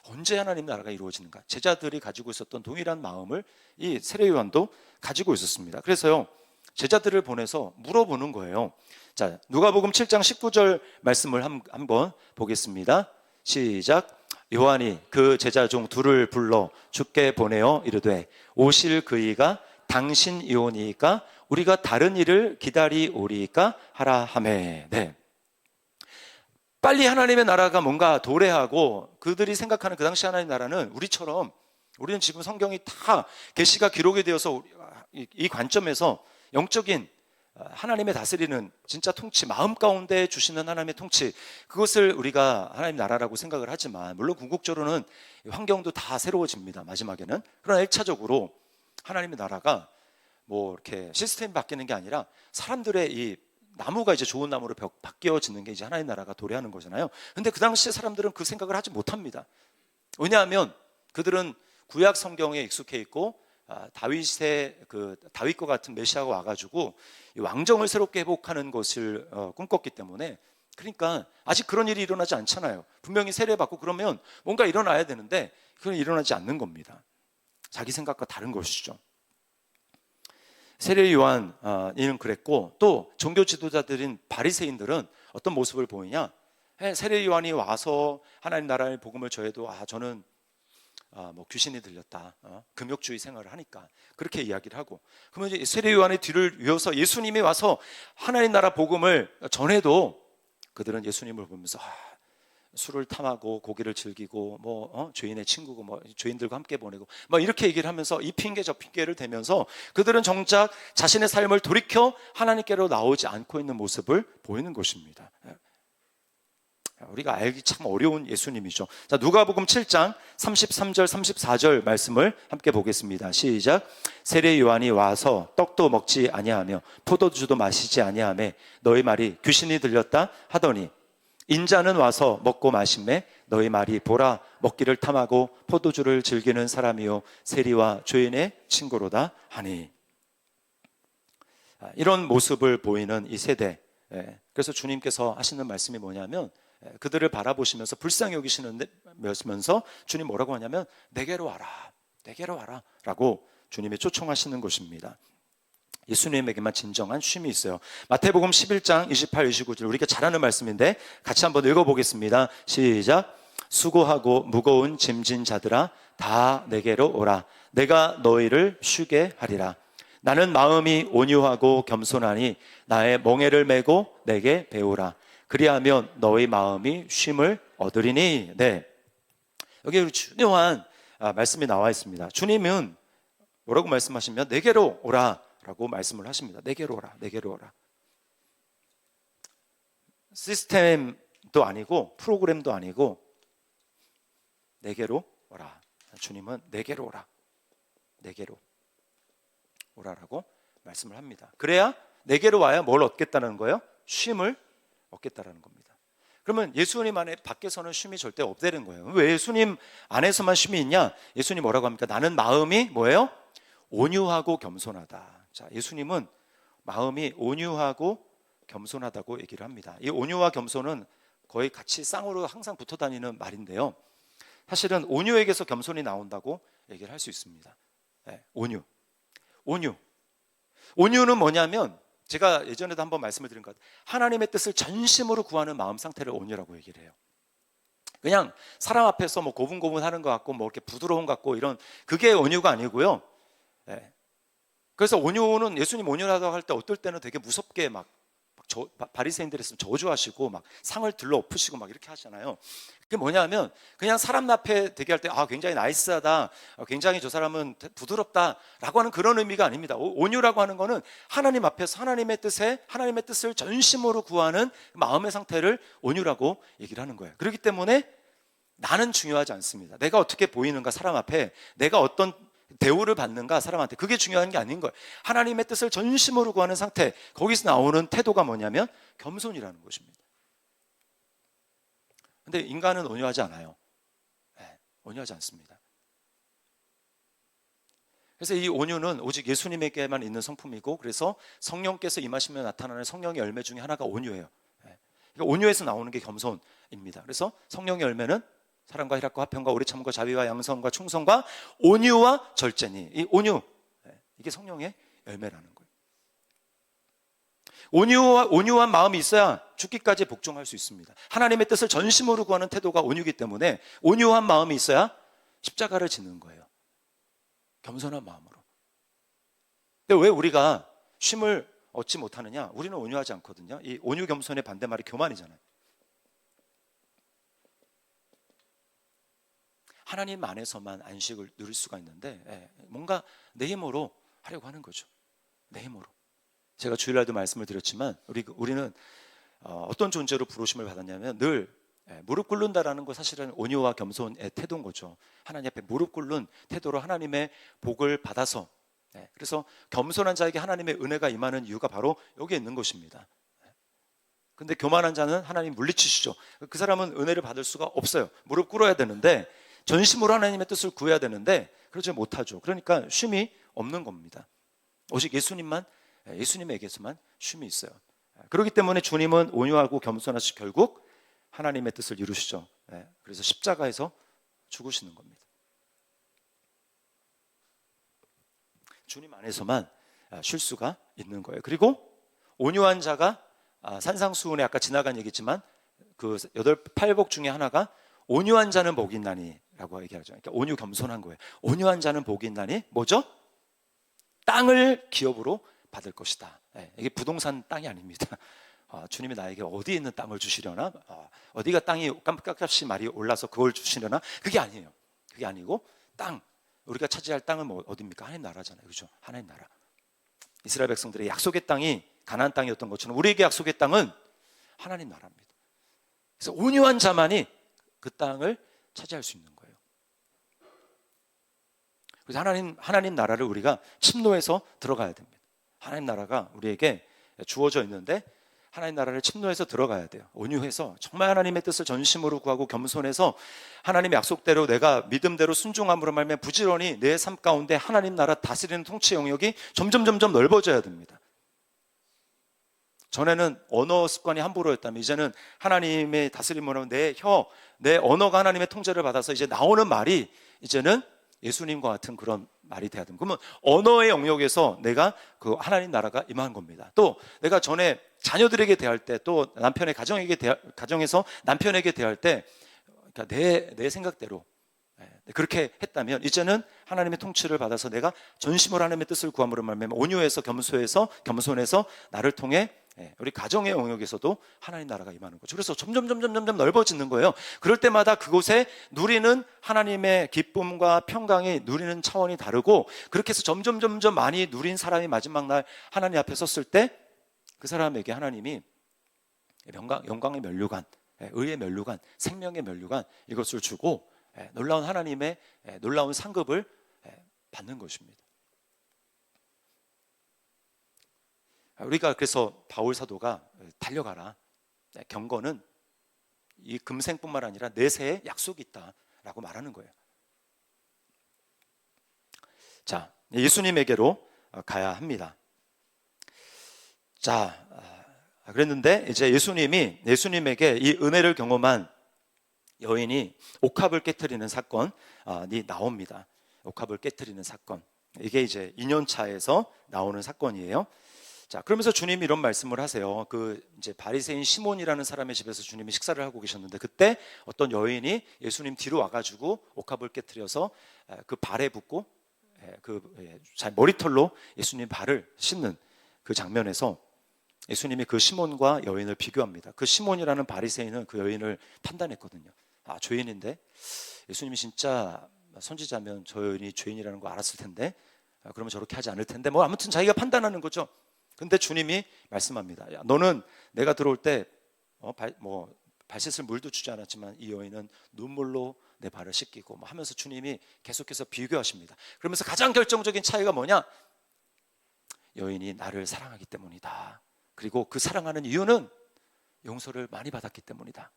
언제 하나님 나라가 이루어지는가? 제자들이 가지고 있었던 동일한 마음을 이 세례 요한도 가지고 있었습니다. 그래서요, 제자들을 보내서 물어보는 거예요. 자, 누가복음 7장 19절 말씀을 한번 보겠습니다. 시작. 요한이 그 제자 중 둘을 불러 주께 보내어 이르되 오실 그이가 당신이오니까 우리가 다른 일을 기다리오리까 하라 하매. 네. 빨리 하나님의 나라가 뭔가 도래하고 그들이 생각하는 그 당시 하나님의 나라는 우리는 지금 성경이 다 계시가 기록이 되어서 이 관점에서 영적인 하나님의 다스리는 진짜 통치, 마음 가운데 주시는 하나님의 통치, 그것을 우리가 하나님 나라라고 생각을 하지만, 물론 궁극적으로는 환경도 다 새로워집니다. 마지막에는. 그러나 1차적으로 하나님의 나라가 뭐 이렇게 시스템이 바뀌는 게 아니라 사람들의 이 나무가 이제 좋은 나무로 바뀌어지는 게 이제 하나님 나라가 도래하는 거잖아요. 근데 그 당시에 사람들은 그 생각을 하지 못합니다. 왜냐하면 그들은 구약 성경에 익숙해 있고 다윗과 같은 메시아가 와가지고 왕정을 새롭게 회복하는 것을 꿈꿨기 때문에, 그러니까 아직 그런 일이 일어나지 않잖아요. 분명히 세례받고 그러면 뭔가 일어나야 되는데 그건 일어나지 않는 겁니다. 자기 생각과 다른 것이죠. 세례 요한이는 그랬고, 또 종교 지도자들인 바리새인들은 어떤 모습을 보이냐, 세례 요한이 와서 하나님 나라의 복음을 전해도 저는 뭐 귀신이 들렸다, 금욕주의 생활을 하니까 그렇게 이야기를 하고, 그러면 이제 세례 요한의 뒤를 이어서 예수님이 와서 하나님 나라 복음을 전해도 그들은 예수님을 보면서 술을 탐하고 고기를 즐기고 뭐 죄인의 친구고 뭐 죄인들과 함께 보내고 뭐 이렇게 얘기를 하면서 이 핑계 저 핑계를 대면서 그들은 정작 자신의 삶을 돌이켜 하나님께로 나오지 않고 있는 모습을 보이는 것입니다. 우리가 알기 참 어려운 예수님이죠. 자, 누가복음 7장 33절 34절 말씀을 함께 보겠습니다. 시작. 세례 요한이 와서 떡도 먹지 아니하며 포도주도 마시지 아니하며 너희 말이 귀신이 들렸다 하더니 인자는 와서 먹고 마시매 너희 말이 보라 먹기를 탐하고 포도주를 즐기는 사람이요 세리와 죄인의 친구로다 하니. 이런 모습을 보이는 이 세대, 그래서 주님께서 하시는 말씀이 뭐냐면 그들을 바라보시면서 불쌍히 여기시면서 주님 뭐라고 하냐면 내게로 와라, 내게로 와라 라고 주님이 초청하시는 것입니다. 예수님에게만 진정한 쉼이 있어요. 마태복음 11장 28, 29절 우리가 잘 아는 말씀인데 같이 한번 읽어보겠습니다. 시작. 수고하고 무거운 짐진 자들아 다 내게로 오라. 내가 너희를 쉬게 하리라. 나는 마음이 온유하고 겸손하니 나의 멍에를 메고 내게 배우라. 그리하면 너희 마음이 쉼을 얻으리니. 네, 여기 중요한 말씀이 나와 있습니다. 주님은 뭐라고 말씀하시면 내게로 오라 라고 말씀을 하십니다. 내게로 오라, 내게로 오라. 시스템도 아니고 프로그램도 아니고 내게로 오라. 주님은 내게로 오라, 내게로 오라라고 말씀을 합니다. 그래야 내게로 와야 뭘 얻겠다는 거예요? 쉼을 얻겠다는 겁니다. 그러면 예수님 안에 밖에서는 쉼이 절대 없다는 거예요. 왜 예수님 안에서만 쉼이 있냐? 예수님 뭐라고 합니까? 나는 마음이 뭐예요? 온유하고 겸손하다. 자, 예수님은 마음이 온유하고 겸손하다고 얘기를 합니다. 이 온유와 겸손은 거의 같이 쌍으로 항상 붙어 다니는 말인데요. 사실은 온유에게서 겸손이 나온다고 얘기를 할 수 있습니다. 네, 온유는 뭐냐면 제가 예전에도 한번 말씀을 드린 것 같아요. 하나님의 뜻을 전심으로 구하는 마음 상태를 온유라고 얘기를 해요. 그냥 사람 앞에서 뭐 고분고분하는 것 같고 뭐 이렇게 부드러운 것 같고 이런 그게 온유가 아니고요. 네. 그래서 온유는 예수님 온유라고 할 때 어떨 때는 되게 무섭게 바리새인들이 있으면 저주하시고 막 상을 들러 엎으시고 막 이렇게 하잖아요. 그게 뭐냐면 그냥 사람 앞에 대기할 때 굉장히 나이스하다, 굉장히 저 사람은 부드럽다라고 하는 그런 의미가 아닙니다. 온유라고 하는 거는 하나님 앞에서 하나님의 뜻을 전심으로 구하는 마음의 상태를 온유라고 얘기를 하는 거예요. 그렇기 때문에 나는 중요하지 않습니다. 내가 어떻게 보이는가 사람 앞에, 내가 어떤 대우를 받는가 사람한테, 그게 중요한 게 아닌 거예요. 하나님의 뜻을 전심으로 구하는 상태, 거기서 나오는 태도가 뭐냐면 겸손이라는 것입니다. 근데 인간은 온유하지 않아요. 네, 온유하지 않습니다. 그래서 이 온유는 오직 예수님에게만 있는 성품이고, 그래서 성령께서 임하시며 나타나는 성령의 열매 중에 하나가 온유예요. 네. 그러니까 온유에서 나오는 게 겸손입니다. 그래서 성령의 열매는 사랑과 희락과 화평과 오래 참과 자비와 양성과 충성과 온유와 절제니, 이 온유, 이게 성령의 열매라는 거예요. 온유한 마음이 있어야 죽기까지 복종할 수 있습니다. 하나님의 뜻을 전심으로 구하는 태도가 온유이기 때문에 온유한 마음이 있어야 십자가를 짓는 거예요. 겸손한 마음으로. 근데 왜 우리가 쉼을 얻지 못하느냐? 우리는 온유하지 않거든요. 이 온유 겸손의 반대말이 교만이잖아요. 하나님 안에서만 안식을 누릴 수가 있는데 뭔가 내 힘으로 하려고 하는 거죠. 내 힘으로. 제가 주일날도 말씀을 드렸지만 우리는 어떤 존재로 부르심을 받았냐면 늘 무릎 꿇는다라는 거 사실은 온유와 겸손의 태도인 거죠. 하나님 앞에 무릎 꿇는 태도로 하나님의 복을 받아서, 그래서 겸손한 자에게 하나님의 은혜가 임하는 이유가 바로 여기에 있는 것입니다. 근데 교만한 자는 하나님 물리치시죠. 그 사람은 은혜를 받을 수가 없어요. 무릎 꿇어야 되는데, 전심으로 하나님의 뜻을 구해야 되는데 그러지 못하죠. 그러니까 쉼이 없는 겁니다. 오직 예수님에게서만 쉼이 있어요. 그렇기 때문에 주님은 온유하고 겸손하시 결국 하나님의 뜻을 이루시죠. 그래서 십자가에서 죽으시는 겁니다. 주님 안에서만 쉴 수가 있는 거예요. 그리고 온유한 자가 산상수훈에 아까 지나간 얘기지만 그 8복 중에 하나가 온유한 자는 복이 있나니 라고 얘기하죠. 그러니까 온유 겸손한 거예요. 온유한 자는 복이 있나니 뭐죠? 땅을 기업으로 받을 것이다. 이게 부동산 땅이 아닙니다. 주님이 나에게 어디에 있는 땅을 주시려나? 어디가 땅이 값값이 많이 올라서 그걸 주시려나? 그게 아니에요. 그게 아니고 우리가 차지할 땅은 어디입니까? 하나님 나라잖아요. 그렇죠? 하나님 나라. 이스라엘 백성들의 약속의 땅이 가나안 땅이었던 것처럼 우리에게 약속의 땅은 하나님 나라입니다. 그래서 온유한 자만이 그 땅을 차지할 수 있는 거예요. 그래서 하나님 나라를 우리가 침노해서 들어가야 됩니다. 하나님 나라가 우리에게 주어져 있는데 하나님 나라를 침노해서 들어가야 돼요. 온유해서 정말 하나님의 뜻을 전심으로 구하고 겸손해서 하나님의 약속대로 내가 믿음대로 순종함으로 말미암아 부지런히 내 삶 가운데 하나님 나라 다스리는 통치 영역이 점점 넓어져야 됩니다. 전에는 언어 습관이 함부로였다면 이제는 하나님의 다스림으로 내 언어가 하나님의 통제를 받아서 이제 나오는 말이 이제는 예수님과 같은 그런 말이 돼야 됩니다. 그러면 언어의 영역에서 내가 그 하나님 나라가 임한 겁니다. 또 내가 전에 자녀들에게 대할 때, 또 남편의 가정에서 남편에게 대할 때, 그러니까 내 생각대로 그렇게 했다면 이제는 하나님의 통치를 받아서 내가 전심으로 하나님의 뜻을 구함으로 말미암아 온유해서 겸손해서 나를 통해 우리 가정의 영역에서도 하나님 나라가 임하는 거죠. 그래서 점점 넓어지는 거예요. 그럴 때마다 그곳에 누리는 하나님의 기쁨과 평강이 누리는 차원이 다르고, 그렇게 해서 점점 많이 누린 사람이 마지막 날 하나님 앞에 섰을 때 그 사람에게 하나님이 영광의 면류관, 의의 면류관, 생명의 면류관, 이것을 주고 놀라운 하나님의 놀라운 상급을 받는 것입니다. 우리가 그래서 바울 사도가 달려가라, 경건은 이 금생뿐만 아니라 내세에 약속이 있다라고 말하는 거예요. 자, 예수님에게로 가야 합니다. 자, 그랬는데 이제 예수님에게 이 은혜를 경험한 여인이 옥합을 깨트리는 사건이 나옵니다. 옥합을 깨트리는 사건, 이게 이제 2년차에서 나오는 사건이에요. 자, 그러면서 주님이 이런 말씀을 하세요. 이제 바리새인 시몬이라는 사람의 집에서 주님이 식사를 하고 계셨는데, 그때 어떤 여인이 예수님 뒤로 와가지고 옥합을 깨트려서 그 발에 붓고 머리털로 예수님 발을 씻는 그 장면에서 예수님이 그 시몬과 여인을 비교합니다. 그 시몬이라는 바리새인은 그 여인을 판단했거든요. 죄인인데, 예수님이 진짜 선지자면 저 여인이 죄인이라는 거 알았을 텐데, 그러면 저렇게 하지 않을 텐데, 아무튼 자기가 판단하는 거죠. 근데 주님이 말씀합니다. 야, 너는 내가 들어올 때 발 씻을 물도 주지 않았지만 이 여인은 눈물로 내 발을 씻기고 하면서 주님이 계속해서 비교하십니다. 그러면서 가장 결정적인 차이가 뭐냐? 여인이 나를 사랑하기 때문이다. 그리고 그 사랑하는 이유는 용서를 많이 받았기 때문이다.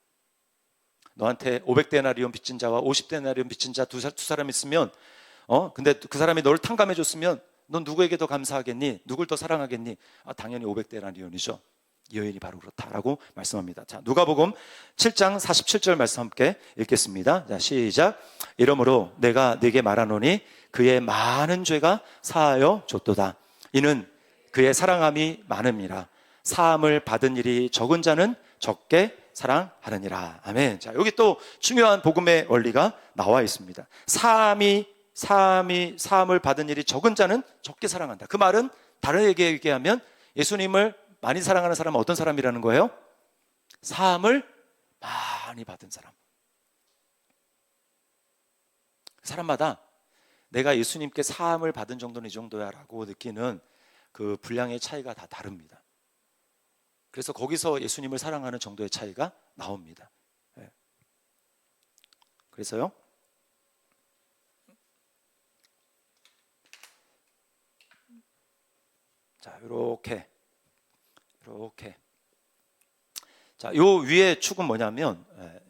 너한테 500데나리온 빚진 자와 50데나리온 빚진 자 두 사람 있으면 근데 그 사람이 너를 탕감해 줬으면 넌 누구에게 더 감사하겠니? 누굴 더 사랑하겠니? 당연히 500데나리온이죠. 이 여인이 바로 그렇다라고 말씀합니다. 자, 누가복음 7장 47절 말씀 함께 읽겠습니다. 자, 시작. 이러므로 내가 네게 말하노니 그의 많은 죄가 사하여 줬도다. 이는 그의 사랑함이 많음이라. 사함을 받은 일이 적은 자는 적게 사랑하느니라. 아멘. 자, 여기 또 중요한 복음의 원리가 나와 있습니다. 사함을 받은 일이 적은 자는 적게 사랑한다. 그 말은 다르게 얘기하면 예수님을 많이 사랑하는 사람은 어떤 사람이라는 거예요? 사함을 많이 받은 사람. 사람마다 내가 예수님께 사함을 받은 정도는 이 정도야 라고 느끼는 그 분량의 차이가 다 다릅니다. 그래서 거기서 예수님을 사랑하는 정도의 차이가 나옵니다. 그래서요, 자, 이렇게 자, 요 위에 축은 뭐냐면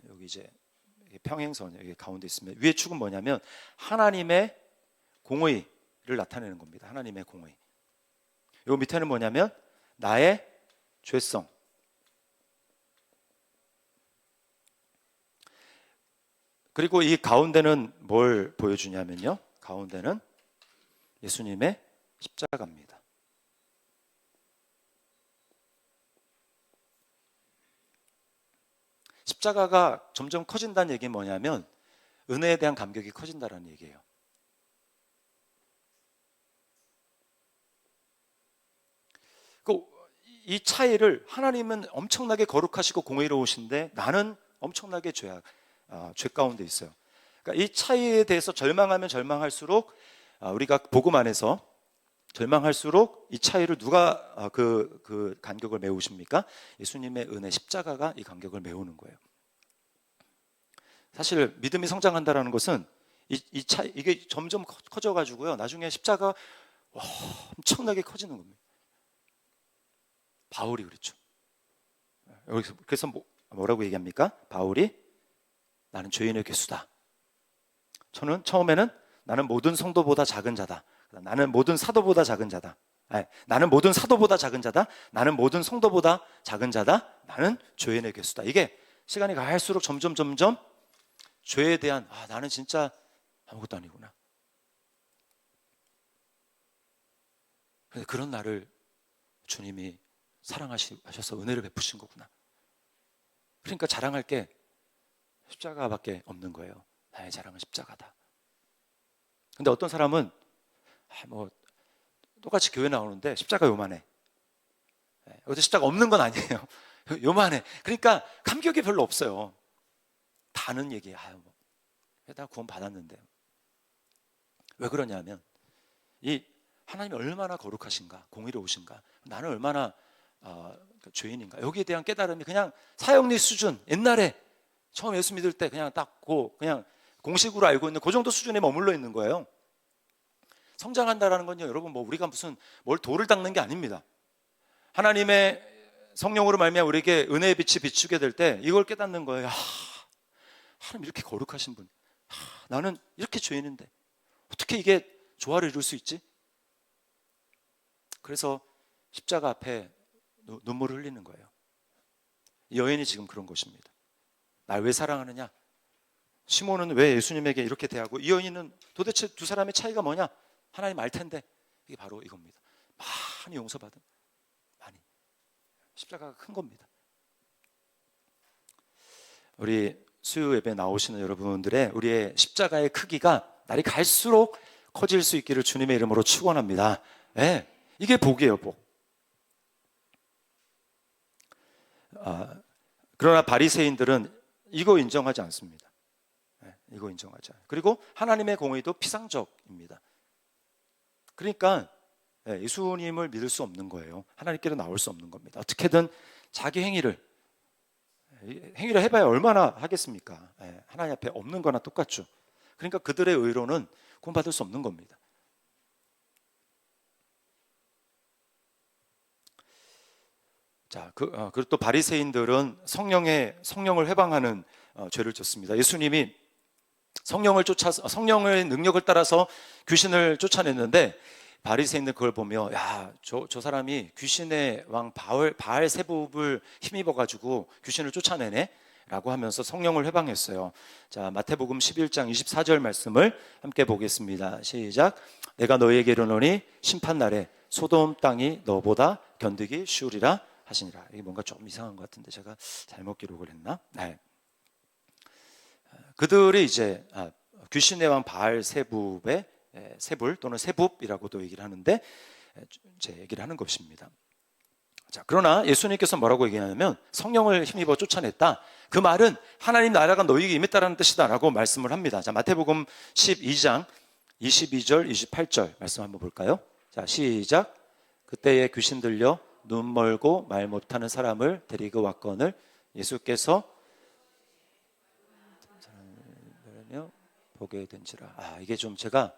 여기 이제 평행선 여기 가운데 있으면 위에 축은 뭐냐면 하나님의 공의를 나타내는 겁니다. 하나님의 공의. 요 밑에는 뭐냐면 나의 죄성. 그리고 이 가운데는 뭘 보여주냐면요, 가운데는 예수님의 십자가입니다. 십자가가 점점 커진다는 얘기는 뭐냐면 은혜에 대한 감격이 커진다는 얘기예요. 이 차이를, 하나님은 엄청나게 거룩하시고 공의로우신데 나는 엄청나게 죄 가운데 있어요. 그러니까 이 차이에 대해서 절망하면 절망할수록 우리가 복음 안에서 절망할수록 이 차이를 누가 그 간격을 메우십니까? 예수님의 은혜 십자가가 이 간격을 메우는 거예요. 사실 믿음이 성장한다라는 것은 이 차이, 이게 점점 커져가지고요, 나중에 십자가 엄청나게 커지는 겁니다. 바울이 그랬죠. 그래서 뭐라고 얘기합니까? 바울이 나는 죄인의 괴수다. 저는 처음에는 나는 모든 성도보다 작은 자다. 나는 모든 사도보다 작은 자다. 나는 모든 사도보다 작은 자다. 나는 모든 성도보다 작은 자다. 나는 죄인의 괴수다. 이게 시간이 갈수록 점점 죄에 대한 나는 진짜 아무것도 아니구나. 그런 나를 주님이 사랑하셔서 은혜를 베푸신 거구나. 그러니까 자랑할 게 십자가밖에 없는 거예요. 나의 자랑은 십자가다. 근데 어떤 사람은 뭐 똑같이 교회 나오는데 십자가 요만해. 어디 십자가 없는 건 아니에요. 요만해. 그러니까 감격이 별로 없어요. 다 아는 얘기예요. 뭐, 나 구원 받았는데. 왜 그러냐면 이 하나님이 얼마나 거룩하신가, 공의로우신가, 나는 얼마나 죄인인가, 여기에 대한 깨달음이 그냥 사형리 수준, 옛날에 처음 예수 믿을 때 그냥 딱 그냥 공식으로 알고 있는 그 정도 수준에 머물러 있는 거예요. 성장한다라는 건요, 여러분, 뭐 우리가 무슨 뭘 돌을 닦는 게 아닙니다. 하나님의 성령으로 말미암아 우리에게 은혜의 빛이 비추게 될 때 이걸 깨닫는 거예요. 하나님 이렇게 거룩하신 분, 나는 이렇게 죄인인데 어떻게 이게 조화를 이룰 수 있지? 그래서 십자가 앞에 눈물을 흘리는 거예요. 이 여인이 지금 그런 것입니다. 날 왜 사랑하느냐? 시몬은 왜 예수님에게 이렇게 대하고, 이 여인은 도대체 두 사람의 차이가 뭐냐? 하나님 알 텐데. 이게 바로 이겁니다. 많이 용서받은, 많이 십자가가 큰 겁니다. 우리 수요 예배 나오시는 여러분들의 우리의 십자가의 크기가 날이 갈수록 커질 수 있기를 주님의 이름으로 축원합니다. 네, 이게 복이에요, 복. 그러나 바리새인들은 이거 인정하지 않습니다. 네, 이거 인정하지 않아요. 그리고 하나님의 공의도 피상적입니다. 그러니까 예수님을 믿을 수 없는 거예요. 하나님께로 나올 수 없는 겁니다. 어떻게든 자기 행위를 해봐야 얼마나 하겠습니까? 하나님 앞에 없는 거나 똑같죠. 그러니까 그들의 의로는 구원받을 수 없는 겁니다. 자, 그리고 또 바리새인들은 성령을 해방하는 죄를 졌습니다. 예수님이 성령의 능력을 따라서 귀신을 쫓아냈는데, 바리새인들 그걸 보며, 야, 저 사람이 귀신의 왕 바알세붑을 힘입어 가지고 귀신을 쫓아내네 라고 하면서 성령을 해방했어요. 자, 마태복음 11장 24절 말씀을 함께 보겠습니다. 시작. 내가 너희에게 이르노니 심판날에 소돔 땅이 너보다 견디기 쉬우리라 하시니라. 이게 뭔가 좀 이상한 것 같은데 제가 잘못 기록을 했나? 네. 그들이 이제 귀신의 왕 바알세붑의 세불 또는 세붑이라고도 얘기를 하는데, 제 얘기를 하는 것입니다. 자, 그러나 예수님께서 뭐라고 얘기하냐면 성령을 힘입어 쫓아냈다. 그 말은 하나님 나라가 너희에게 임했다라는 뜻이다라고 말씀을 합니다. 자, 마태복음 12장 22절 28절 말씀 한번 볼까요? 자, 시작. 그때에 귀신 들려 눈 멀고 말 못하는 사람을 데리고 왔거늘 예수께서 보게 된지라. 이게 좀 제가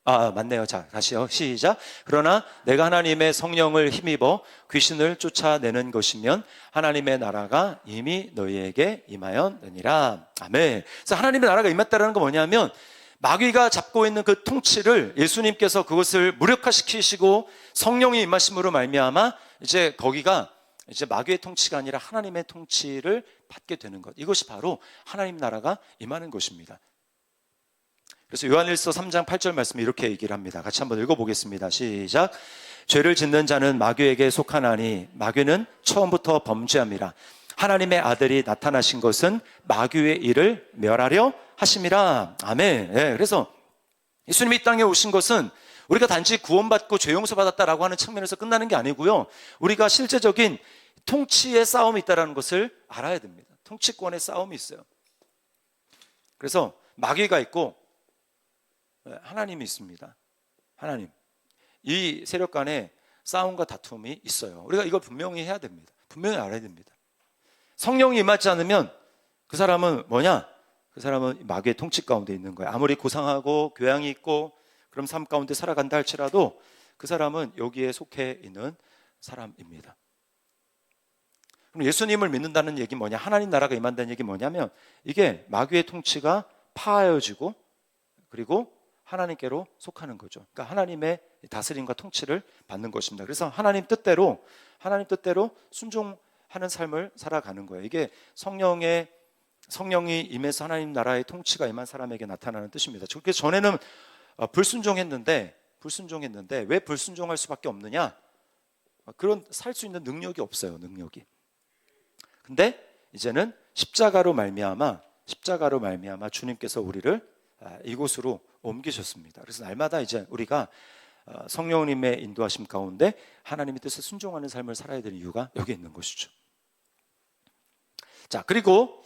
맞네요. 자, 다시요. 시작. 그러나 내가 하나님의 성령을 힘입어 귀신을 쫓아내는 것이면 하나님의 나라가 이미 너희에게 임하였느니라. 아멘. 그래서 하나님의 나라가 임했다는 건 뭐냐면, 마귀가 잡고 있는 그 통치를 예수님께서 그것을 무력화시키시고 성령이 임하심으로 말미암아 이제 거기가 이제 마귀의 통치가 아니라 하나님의 통치를 받게 되는 것. 이것이 바로 하나님 나라가 임하는 것입니다. 그래서 요한일서 3장 8절 말씀에 이렇게 얘기를 합니다. 같이 한번 읽어보겠습니다. 시작. 죄를 짓는 자는 마귀에게 속하나니 마귀는 처음부터 범죄함이라. 하나님의 아들이 나타나신 것은 마귀의 일을 멸하려 하심이라. 아멘. 그래서 예수님이 이 땅에 오신 것은 우리가 단지 구원받고 죄 용서받았다라고 하는 측면에서 끝나는 게 아니고요, 우리가 실제적인 통치의 싸움이 있다는 것을 알아야 됩니다. 통치권의 싸움이 있어요. 그래서 마귀가 있고 하나님이 있습니다. 하나님. 이 세력 간에 싸움과 다툼이 있어요. 우리가 이걸 분명히 해야 됩니다. 분명히 알아야 됩니다. 성령이 임하지 않으면 그 사람은 뭐냐? 그 사람은 마귀의 통치 가운데 있는 거예요. 아무리 고상하고 교양이 있고 그런 삶 가운데 살아간다 할지라도 그 사람은 여기에 속해 있는 사람입니다. 그럼 예수님을 믿는다는 얘기 뭐냐? 하나님 나라가 임한다는 얘기 뭐냐면, 이게 마귀의 통치가 파하여지고 그리고 하나님께로 속하는 거죠. 그러니까 하나님의 다스림과 통치를 받는 것입니다. 그래서 하나님 뜻대로 순종하는 삶을 살아가는 거예요. 이게 성령이 임해서 하나님 나라의 통치가 임한 사람에게 나타나는 뜻입니다. 그래서 전에는 불순종했는데 왜 불순종할 수밖에 없느냐? 그런 살 수 있는 능력이 없어요. 능력이. 근데 이제는 십자가로 말미암아 주님께서 우리를 이곳으로 옮기셨습니다. 그래서 날마다 이제 우리가 성령님의 인도하심 가운데 하나님의 뜻에 순종하는 삶을 살아야 되는 이유가 여기 있는 것이죠. 자, 그리고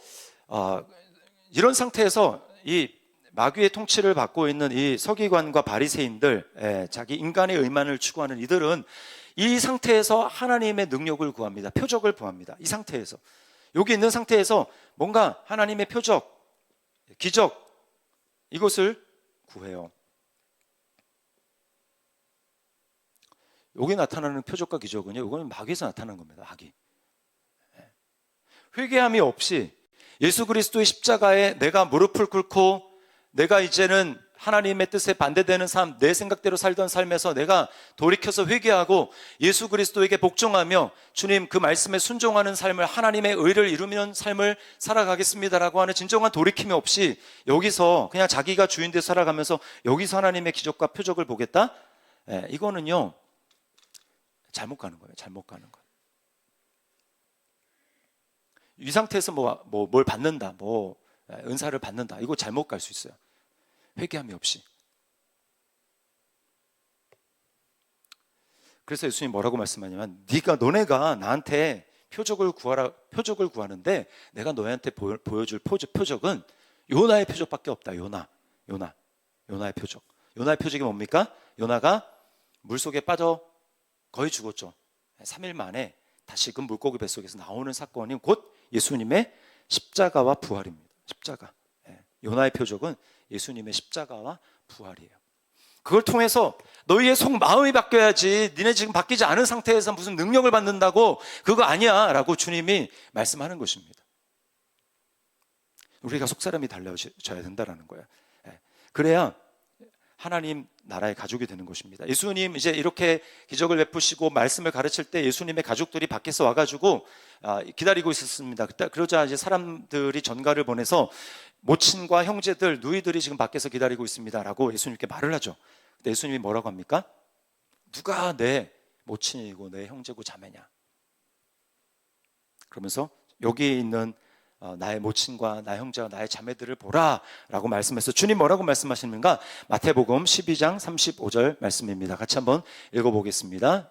이런 상태에서 이 마귀의 통치를 받고 있는 이 서기관과 바리새인들, 자기 인간의 의만을 추구하는 이들은 이 상태에서 하나님의 능력을 구합니다. 표적을 구합니다. 이 상태에서, 여기 있는 상태에서 뭔가 하나님의 표적, 기적, 이것을 구해요. 여기 나타나는 표적과 기적은요, 이거는 마귀에서 나타나는 겁니다. 마귀. 회개함이 없이 예수 그리스도의 십자가에 내가 무릎을 꿇고 내가 이제는 하나님의 뜻에 반대되는 삶, 내 생각대로 살던 삶에서 내가 돌이켜서 회개하고 예수 그리스도에게 복종하며 주님 그 말씀에 순종하는 삶을, 하나님의 의를 이루는 삶을 살아가겠습니다라고 하는 진정한 돌이킴이 없이 여기서 그냥 자기가 주인 돼 살아가면서 여기서 하나님의 기적과 표적을 보겠다? 이거는요 잘못 가는 거예요. 잘못 가는 거예요. 이 상태에서 뭘 받는다, 은사를 받는다, 이거 잘못 갈 수 있어요. 회개함이 없이. 그래서 예수님이 뭐라고 말씀하냐면, 너네가 나한테 표적을 구하는데 내가 너희한테 보여줄 표적은 요나의 표적밖에 없다. 요나의 표적. 요나의 표적이 뭡니까? 요나가 물속에 빠져 거의 죽었죠. 3일 만에 다시금 물고기 뱃속에서 나오는 사건이 곧 예수님의 십자가와 부활입니다. 십자가. 요나의 표적은 예수님의 십자가와 부활이에요. 그걸 통해서 너희의 속마음이 바뀌어야지, 니네 지금 바뀌지 않은 상태에서 무슨 능력을 받는다고, 그거 아니야 라고 주님이 말씀하는 것입니다. 우리가 속사람이 달라져야 된다는 거예요. 그래야 하나님 나라의 가족이 되는 것입니다. 예수님 이제 이렇게 기적을 베푸시고 말씀을 가르칠 때 예수님의 가족들이 밖에서 와가지고 기다리고 있었습니다. 그러자 이제 사람들이 전가를 보내서 모친과 형제들, 누이들이 지금 밖에서 기다리고 있습니다라고 예수님께 말을 하죠. 근데 예수님이 뭐라고 합니까? 누가 내 모친이고 내 형제고 자매냐? 그러면서 여기 있는 나의 모친과 나의 형제와 나의 자매들을 보라 라고 말씀해서, 주님 뭐라고 말씀하시는가? 마태복음 12장 35절 말씀입니다. 같이 한번 읽어보겠습니다.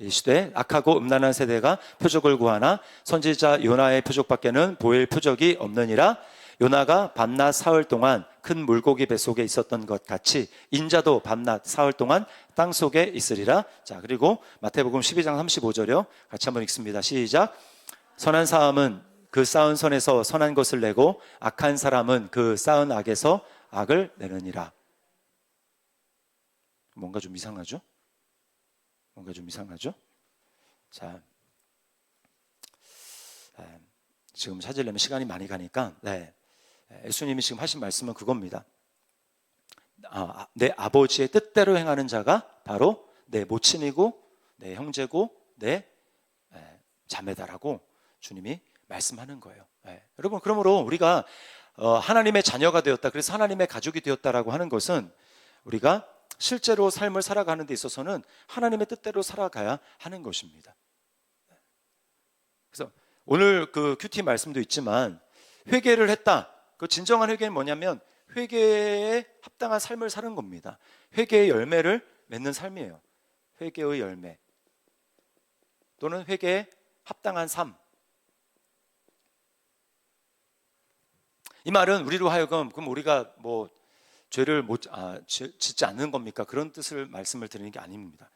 이 시대 악하고 음란한 세대가 표적을 구하나 선지자 요나의 표적밖에는 보일 표적이 없느니라. 요나가 밤낮 사흘 동안 큰 물고기 뱃속에 있었던 것 같이 인자도 밤낮 사흘 동안 땅속에 있으리라. 자, 그리고 마태복음 12장 35절이요. 같이 한번 읽습니다. 시작. 선한 사람은 그 쌓은 선에서 선한 것을 내고 악한 사람은 그 쌓은 악에서 악을 내느니라. 뭔가 좀 이상하죠? 자, 지금 찾으려면 시간이 많이 가니까 예수님이 지금 하신 말씀은 그겁니다. 내 아버지의 뜻대로 행하는 자가 바로 내 모친이고 내 형제고 내 자매다라고 주님이 말씀하는 거예요. 여러분, 그러므로 우리가 하나님의 자녀가 되었다, 그래서 하나님의 가족이 되었다라고 하는 것은 우리가 실제로 삶을 살아가는 데 있어서는 하나님의 뜻대로 살아가야 하는 것입니다. 그래서 오늘 그 큐티 말씀도 있지만 회개를 했다. 그 진정한 회개는 뭐냐면 회개에 합당한 삶을 사는 겁니다. 회개의 열매를 맺는 삶이에요. 회개의 열매 또는 회개에 합당한 삶. 이 말은 우리로 하여금 그럼 우리가 죄를 짓지 않는 겁니까? 그런 뜻을 말씀을 드리는 게 아닙니다.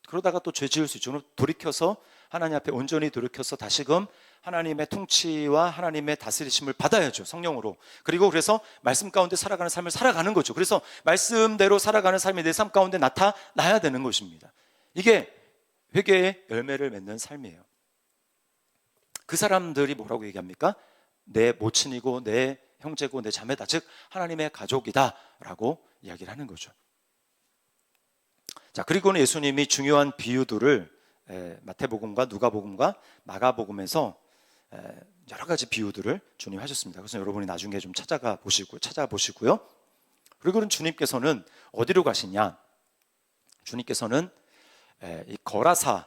그러다가 또 죄 지을 수 있죠. 돌이켜서 하나님 앞에 온전히 돌이켜서 다시금 하나님의 통치와 하나님의 다스리심을 받아야죠. 성령으로. 그리고 그래서 말씀 가운데 살아가는 삶을 살아가는 거죠. 그래서 말씀대로 살아가는 삶이 내 삶 가운데 나타나야 되는 것입니다. 이게 회개의 열매를 맺는 삶이에요. 그 사람들이 뭐라고 얘기합니까? 내 모친이고 내 형제고 내 자매다, 즉 하나님의 가족이다 라고 이야기를 하는 거죠. 자, 그리고는 예수님이 중요한 비유들을 마태복음과 누가복음과 마가복음에서 여러 가지 비유들을 주님 하셨습니다. 그래서 여러분이 나중에 좀 찾아보시고요. 그리고는 주님께서는 어디로 가시냐? 주님께서는 이 거라사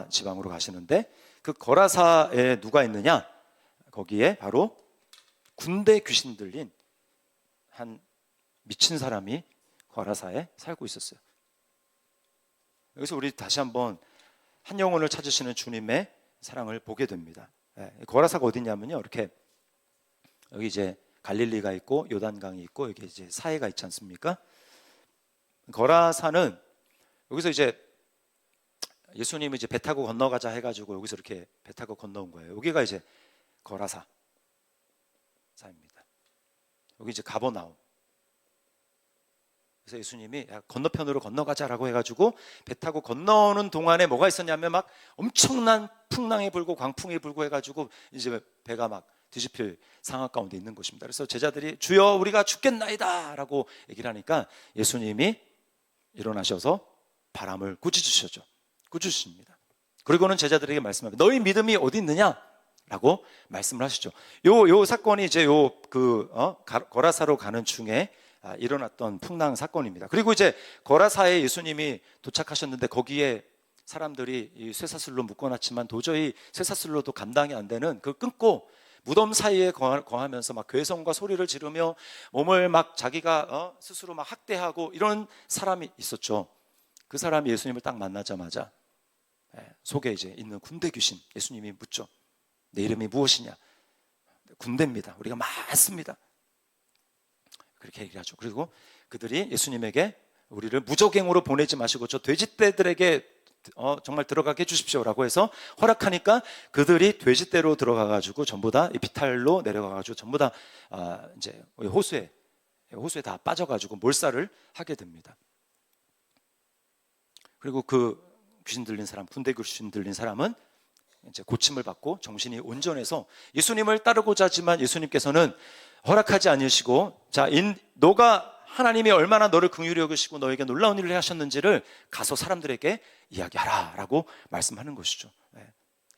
지방으로 가시는데, 그 거라사에 누가 있느냐? 거기에 바로 군대 귀신 들린 한 미친 사람이 거라사에 살고 있었어요. 여기서 우리 다시 한번 한 영혼을 찾으시는 주님의 사랑을 보게 됩니다. 거라사가 어디냐면요, 이렇게 여기 이제 갈릴리가 있고 요단강이 있고 여기 이제 사해가 있지 않습니까? 거라사는 여기서 이제 예수님이 이제 배 타고 건너가자 해가지고 여기서 이렇게 배 타고 건너온 거예요. 여기가 이제 거라사입니다. 여기 이제 가버나움. 그래서 예수님이 야, 건너편으로 건너가자라고 해가지고 배 타고 건너오는 동안에 뭐가 있었냐면 막 엄청난 풍랑이 불고 광풍이 불고 해가지고 이제 배가 막 뒤집힐 상황 가운데 있는 것입니다. 그래서 제자들이 주여 우리가 죽겠나이다 라고 얘기를 하니까 예수님이 일어나셔서 바람을 꾸짖으십니다. 그리고는 제자들에게 말씀합니다. 너희 믿음이 어디 있느냐? 라고 말씀을 하시죠. 요 사건이 이제 거라사로 가는 중에 일어났던 풍랑 사건입니다. 그리고 이제 거라사에 예수님이 도착하셨는데 거기에 사람들이 이 쇠사슬로 묶어놨지만 도저히 쇠사슬로도 감당이 안 되는 그 끊고 무덤 사이에 거하면서 막 괴성과 소리를 지르며 몸을 막 자기가 스스로 막 학대하고 이런 사람이 있었죠. 그 사람이 예수님을 딱 만나자마자 속에 이제 있는 군대 귀신 예수님이 묻죠. 내 이름이 무엇이냐? 군대입니다. 우리가 많습니다. 그렇게 얘기를 하죠. 그리고 그들이 예수님에게 우리를 무적행으로 보내지 마시고 저 돼지떼들에게 정말 들어가게 해주십시오라고 해서 허락하니까 그들이 돼지떼로 들어가가지고 전부 다 비탈로 내려가가지고 전부 다 이제 호수에 다 빠져가지고 몰살을 하게 됩니다. 그리고 그 귀신 들린 사람, 군대 귀신 들린 사람은 이제 고침을 받고 정신이 온전해서 예수님을 따르고자 하지만 예수님께서는 허락하지 않으시고 자, 너가 하나님이 얼마나 너를 긍휼히 여기시고 너에게 놀라운 일을 하셨는지를 가서 사람들에게 이야기하라 라고 말씀하는 것이죠.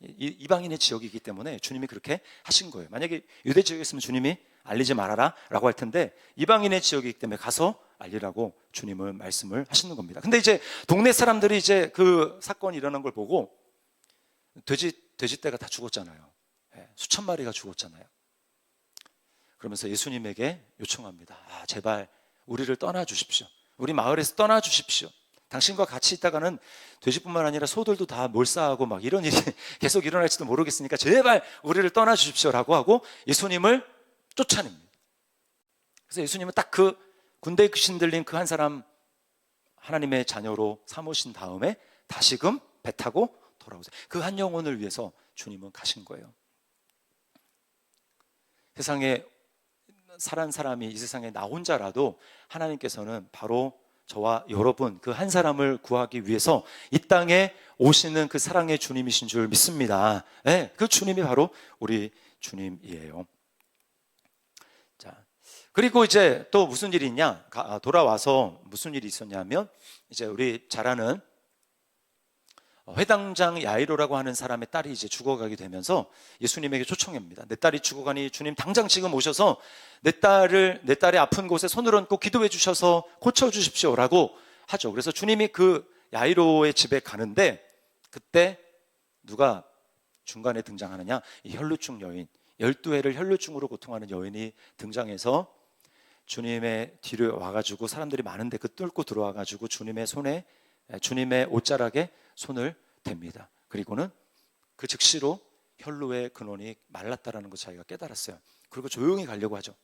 이방인의 지역이기 때문에 주님이 그렇게 하신 거예요. 만약에 유대 지역이었으면 주님이 알리지 말아라 라고 할 텐데 이방인의 지역이기 때문에 가서 알리라고 주님은 말씀을 하시는 겁니다. 근데 이제 동네 사람들이 이제 그 사건이 일어난 걸 보고 돼지떼가 다 죽었잖아요. 수천 마리가 죽었잖아요. 그러면서 예수님에게 요청합니다. 제발 우리를 떠나 주십시오. 우리 마을에서 떠나 주십시오. 당신과 같이 있다가는 돼지뿐만 아니라 소들도 다 몰사하고 막 이런 일이 계속 일어날지도 모르겠으니까 제발 우리를 떠나 주십시오라고 하고 예수님을 쫓아냅니다. 그래서 예수님은 딱 그 군대 귀신 들린 그 한 사람 하나님의 자녀로 삼으신 다음에 다시금 배 타고 돌아오세요. 그 한 영혼을 위해서 주님은 가신 거예요. 세상에 살한 사람이 이 세상에 나 혼자라도 하나님께서는 바로 저와 여러분 그 한 사람을 구하기 위해서 이 땅에 오시는 그 사랑의 주님이신 줄 믿습니다. 그 주님이 바로 우리 주님이에요. 자, 그리고 이제 또 무슨 일이 있냐? 돌아와서 무슨 일이 있었냐면 이제 우리 잘 아는 회당장 야이로라고 하는 사람의 딸이 이제 죽어가게 되면서 예수님에게 초청합니다. 내 딸이 죽어가니 주님 당장 지금 오셔서 내 딸의 아픈 곳에 손을 얹고 기도해 주셔서 고쳐주십시오라고 하죠. 그래서 주님이 그 야이로의 집에 가는데 그때 누가 중간에 등장하느냐? 이 혈루증 여인, 12해를 혈루증으로 고통하는 여인이 등장해서 주님의 뒤로 와가지고 사람들이 많은데 그 뚫고 들어와가지고 주님의 옷자락에 손을 댑니다. 그리고는 그 즉시로 혈루의 근원이 말랐다라는 것을 자기가 깨달았어요. 그리고 조용히 가려고 하죠.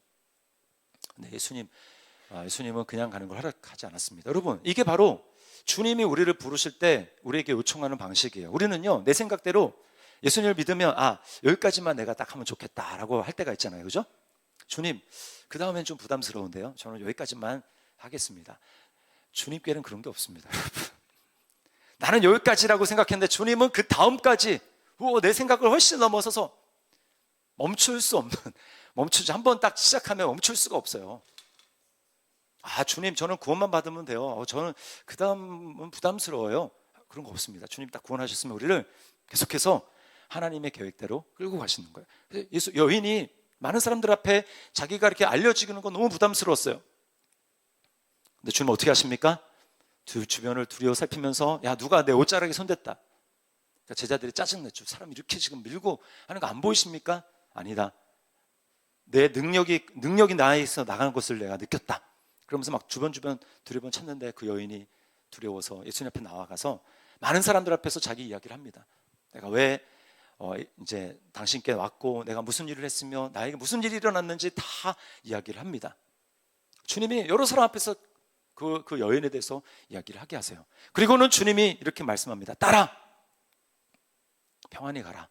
근데 예수님은 그냥 가는 걸 허락하지 않았습니다. 여러분, 이게 바로 주님이 우리를 부르실 때 우리에게 요청하는 방식이에요. 우리는요, 내 생각대로 예수님을 믿으면 여기까지만 내가 딱 하면 좋겠다라고 할 때가 있잖아요. 그죠? 주님, 그 다음엔 좀 부담스러운데요. 저는 여기까지만 하겠습니다. 주님께는 그런 게 없습니다. 나는 여기까지라고 생각했는데 주님은 그 다음까지 내 생각을 훨씬 넘어서서 멈추지 한번 딱 시작하면 멈출 수가 없어요. 주님, 저는 구원만 받으면 돼요. 저는 그 다음은 부담스러워요. 그런 거 없습니다. 주님 딱 구원하셨으면 우리를 계속해서 하나님의 계획대로 끌고 가시는 거예요. 여인이 많은 사람들 앞에 자기가 이렇게 알려지는 건 너무 부담스러웠어요. 근데 주님 어떻게 하십니까? 주변을 두려워 살피면서 누가 내 옷자락에 손댔다. 그러니까 제자들이 짜증냈죠. 사람 이렇게 지금 밀고 하는 거 안 보이십니까? 아니다. 내 능력이 나에서 나가는 것을 내가 느꼈다. 그러면서 막 주변 두려번 찾는데 그 여인이 두려워서 예수님 앞에 나와가서 많은 사람들 앞에서 자기 이야기를 합니다. 내가 왜 이제 당신께 왔고 내가 무슨 일을 했으며 나에게 무슨 일이 일어났는지 다 이야기를 합니다. 주님이 여러 사람 앞에서 그 여인에 대해서 이야기를 하게 하세요. 그리고는 주님이 이렇게 말씀합니다. 따라 평안히 가라.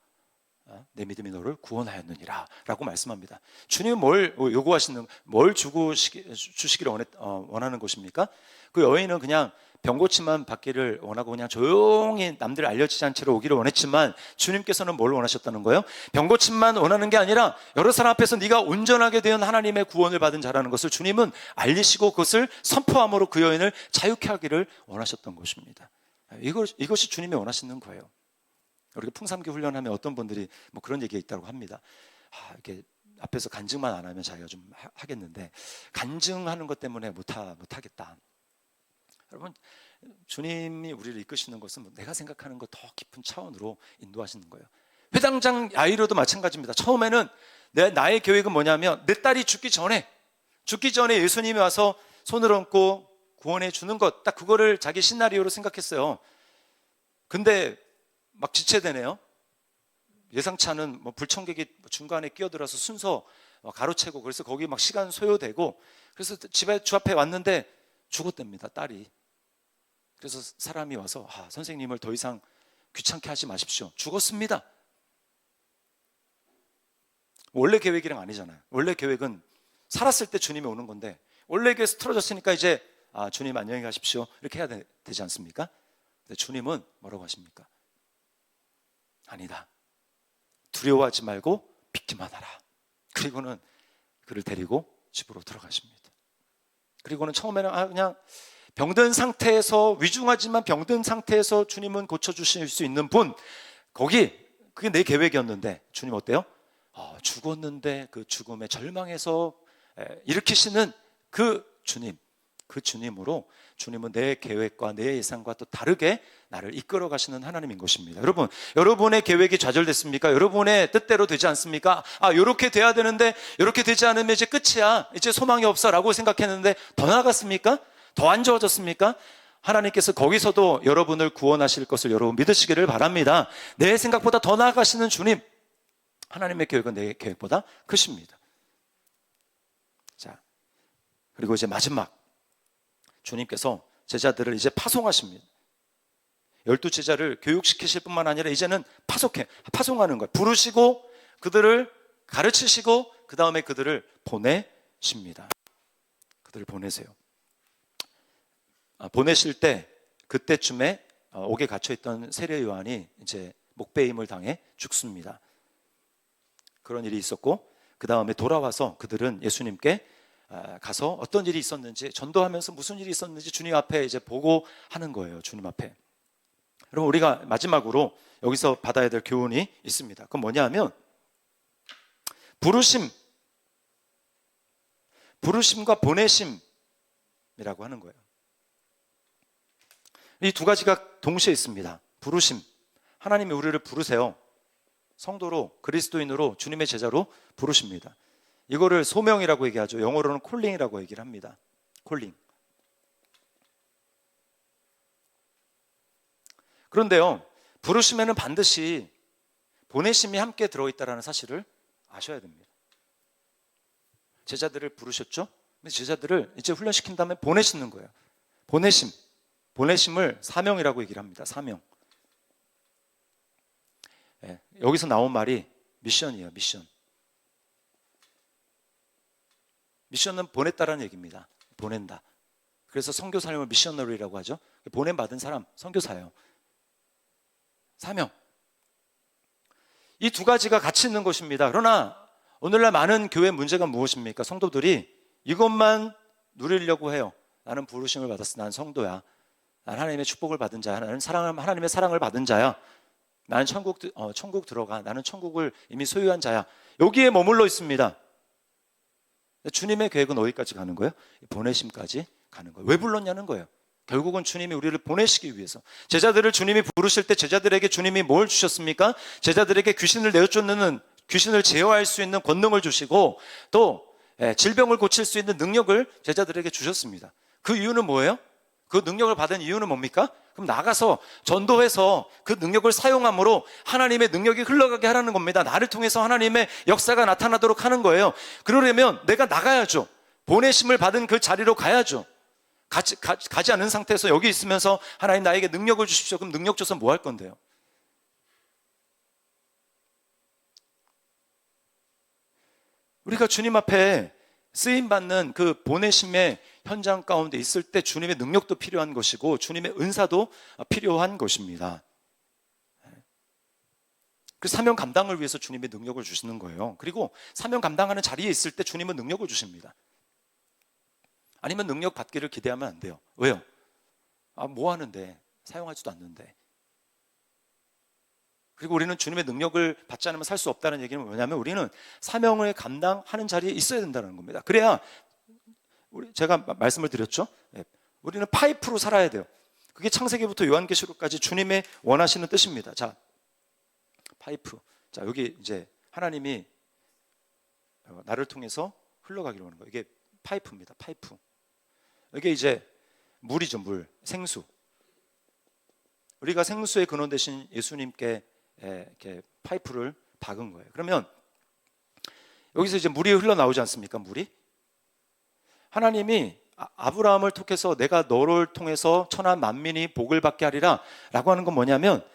내 믿음이 너를 구원하였느니라 라고 말씀합니다. 주님은 뭘 요구하시는, 뭘 주시기를 원하는 것입니까? 그 여인은 그냥 병고침만 받기를 원하고 그냥 조용히 남들 알려지지 않은 채로 오기를 원했지만 주님께서는 뭘 원하셨다는 거예요? 병고침만 원하는 게 아니라 여러 사람 앞에서 네가 온전하게 된 하나님의 구원을 받은 자라는 것을 주님은 알리시고 그것을 선포함으로 그 여인을 자유케 하기를 원하셨던 것입니다. 이것이 주님이 원하시는 거예요. 우리가 풍삼기 훈련하면 어떤 분들이 뭐 그런 얘기가 있다고 합니다. 이렇게 앞에서 간증만 안 하면 자기가 좀 하겠는데 간증하는 것 때문에 못하겠다. 여러분, 주님이 우리를 이끄시는 것은 내가 생각하는 것 더 깊은 차원으로 인도하시는 거예요. 회당장 야이로도 마찬가지입니다. 처음에는 나의 계획은 뭐냐면 내 딸이 죽기 전에 예수님이 와서 손을 얹고 구원해 주는 것, 딱 그거를 자기 시나리오로 생각했어요. 근데 막 지체되네요. 예상치 않은 불청객이 중간에 끼어들어서 순서 가로채고, 그래서 거기 막 시간 소요되고, 그래서 주 앞에 왔는데 죽었답니다, 딸이. 그래서 사람이 와서 선생님을 더 이상 귀찮게 하지 마십시오. 죽었습니다. 원래 계획이랑 아니잖아요. 원래 계획은 살았을 때 주님이 오는 건데 원래 계획에서 틀어졌으니까 이제 주님 안녕히 가십시오 이렇게 해야 되지 않습니까? 근데 주님은 뭐라고 하십니까? 아니다. 두려워하지 말고 믿기만 하라. 그리고는 그를 데리고 집으로 들어가십니다. 그리고는 처음에는 그냥 병든 상태에서, 위중하지만 병든 상태에서 주님은 고쳐주실 수 있는 분, 그게 내 계획이었는데 주님 어때요? 죽었는데 그 죽음의 절망에서 일으키시는 그 주님으로 주님은 내 계획과 내 예상과 또 다르게 나를 이끌어 가시는 하나님인 것입니다. 여러분, 여러분의 계획이 좌절됐습니까? 여러분의 뜻대로 되지 않습니까? 이렇게 돼야 되는데 이렇게 되지 않으면 이제 끝이야, 이제 소망이 없어 라고 생각했는데 더 나아갔습니까? 더 안 좋아졌습니까? 하나님께서 거기서도 여러분을 구원하실 것을 여러분 믿으시기를 바랍니다. 내 생각보다 더 나아가시는 주님, 하나님의 계획은 내 계획보다 크십니다. 자, 그리고 이제 마지막, 주님께서 제자들을 이제 파송하십니다. 12제자를 교육시키실 뿐만 아니라 이제는 파송하는 거예요. 부르시고 그들을 가르치시고 그 다음에 그들을 보내십니다. 그들을 보내세요. 보내실 때 그때쯤에 옥에 갇혀있던 세례 요한이 이제 목배임을 당해 죽습니다. 그런 일이 있었고, 그 다음에 돌아와서 그들은 예수님께 가서 어떤 일이 있었는지, 전도하면서 무슨 일이 있었는지 주님 앞에 이제 보고하는 거예요. 주님 앞에. 여러분, 우리가 마지막으로 여기서 받아야 될 교훈이 있습니다. 그건 뭐냐면 부르심과 보내심이라고 하는 거예요. 이 두 가지가 동시에 있습니다. 부르심, 하나님이 우리를 부르세요. 성도로, 그리스도인으로, 주님의 제자로 부르십니다. 이거를 소명이라고 얘기하죠. 영어로는 콜링이라고 얘기를 합니다. 콜링. 그런데요, 부르심에는 반드시 보내심이 함께 들어있다는 사실을 아셔야 됩니다. 제자들을 부르셨죠? 제자들을 이제 훈련시킨 다음에 보내시는 거예요. 보내심을 사명이라고 얘기를 합니다. 사명. 여기서 나온 말이 미션이에요. 미션은 보냈다라는 얘기입니다. 보낸다. 그래서 선교 사명을 미셔너리라고 하죠. 보냄받은 사람, 선교사예요. 사명. 이 두 가지가 같이 있는 것입니다. 그러나 오늘날 많은 교회 문제가 무엇입니까? 성도들이 이것만 누리려고 해요. 나는 부르심을 받았어. 난 성도야. 난 하나님의 축복을 받은 자야. 나는 하나님의 사랑을 받은 자야. 나는 천국 들어가. 나는 천국을 이미 소유한 자야. 여기에 머물러 있습니다. 주님의 계획은 어디까지 가는 거예요? 보내심까지 가는 거예요. 왜 불렀냐는 거예요. 결국은 주님이 우리를 보내시기 위해서. 제자들을 주님이 부르실 때 제자들에게 주님이 뭘 주셨습니까? 제자들에게 귀신을 내쫓는 귀신을 제어할 수 있는 권능을 주시고 또 질병을 고칠 수 있는 능력을 제자들에게 주셨습니다. 그 이유는 뭐예요? 그 능력을 받은 이유는 뭡니까? 그럼 나가서 전도해서 그 능력을 사용함으로 하나님의 능력이 흘러가게 하라는 겁니다. 나를 통해서 하나님의 역사가 나타나도록 하는 거예요. 그러려면 내가 나가야죠. 보내심을 받은 그 자리로 가야죠. 가지 않은 상태에서 여기 있으면서 하나님 나에게 능력을 주십시오. 그럼 능력 줘서 뭐 할 건데요? 우리가 주님 앞에 쓰임받는 그 보내심의 현장 가운데 있을 때 주님의 능력도 필요한 것이고 주님의 은사도 필요한 것입니다. 그 사명 감당을 위해서 주님의 능력을 주시는 거예요. 그리고 사명 감당하는 자리에 있을 때 주님은 능력을 주십니다. 아니면 능력 받기를 기대하면 안 돼요. 왜요? 뭐 하는데? 사용하지도 않는데. 그리고 우리는 주님의 능력을 받지 않으면 살 수 없다는 얘기는 뭐냐면 우리는 사명을 감당하는 자리에 있어야 된다는 겁니다. 그래야 제가 말씀을 드렸죠. 우리는 파이프로 살아야 돼요. 그게 창세기부터 요한계시록까지 주님의 원하시는 뜻입니다. 자, 파이프. 자, 여기 이제 하나님이 나를 통해서 흘러가기로 하는 거예요. 이게 파이프입니다. 파이프. 이게 이제 물이죠. 물, 생수. 우리가 생수의 근원 되신 예수님께 이렇게 파이프를 박은 거예요. 그러면 여기서 이제 물이 흘러나오지 않습니까? 물이. 하나님이 아브라함을 통해서 내가 너를 통해서 천하 만민이 복을 받게 하리라 라고 하는 건 뭐냐면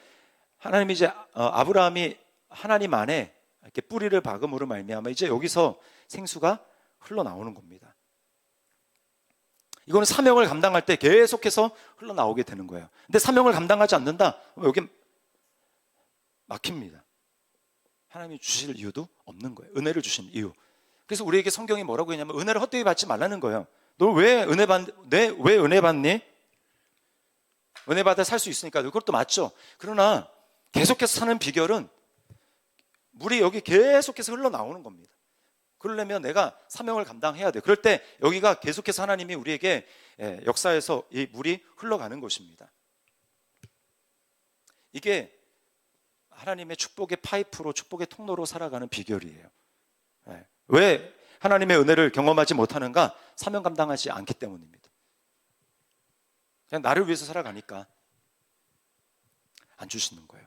하나님이 이제 아브라함이 하나님 안에 이렇게 뿌리를 박음으로 말미암아 이제 여기서 생수가 흘러나오는 겁니다. 이거는 사명을 감당할 때 계속해서 흘러나오게 되는 거예요. 근데 사명을 감당하지 않는다? 여기 막힙니다. 하나님이 주실 이유도 없는 거예요. 은혜를 주신 이유. 그래서 우리에게 성경이 뭐라고 했냐면 은혜를 헛되이 받지 말라는 거예요. 너 왜 은혜 받니? 은혜 받아 살 수 있으니까. 그것도 맞죠. 그러나 계속해서 사는 비결은 물이 여기 계속해서 흘러나오는 겁니다. 그러려면 내가 사명을 감당해야 돼요. 그럴 때 여기가 계속해서 하나님이 우리에게 역사에서 이 물이 흘러가는 것입니다. 이게 하나님의 축복의 파이프로 축복의 통로로 살아가는 비결이에요. 왜 하나님의 은혜를 경험하지 못하는가? 사명 감당하지 않기 때문입니다. 그냥 나를 위해서 살아가니까 안 주시는 거예요.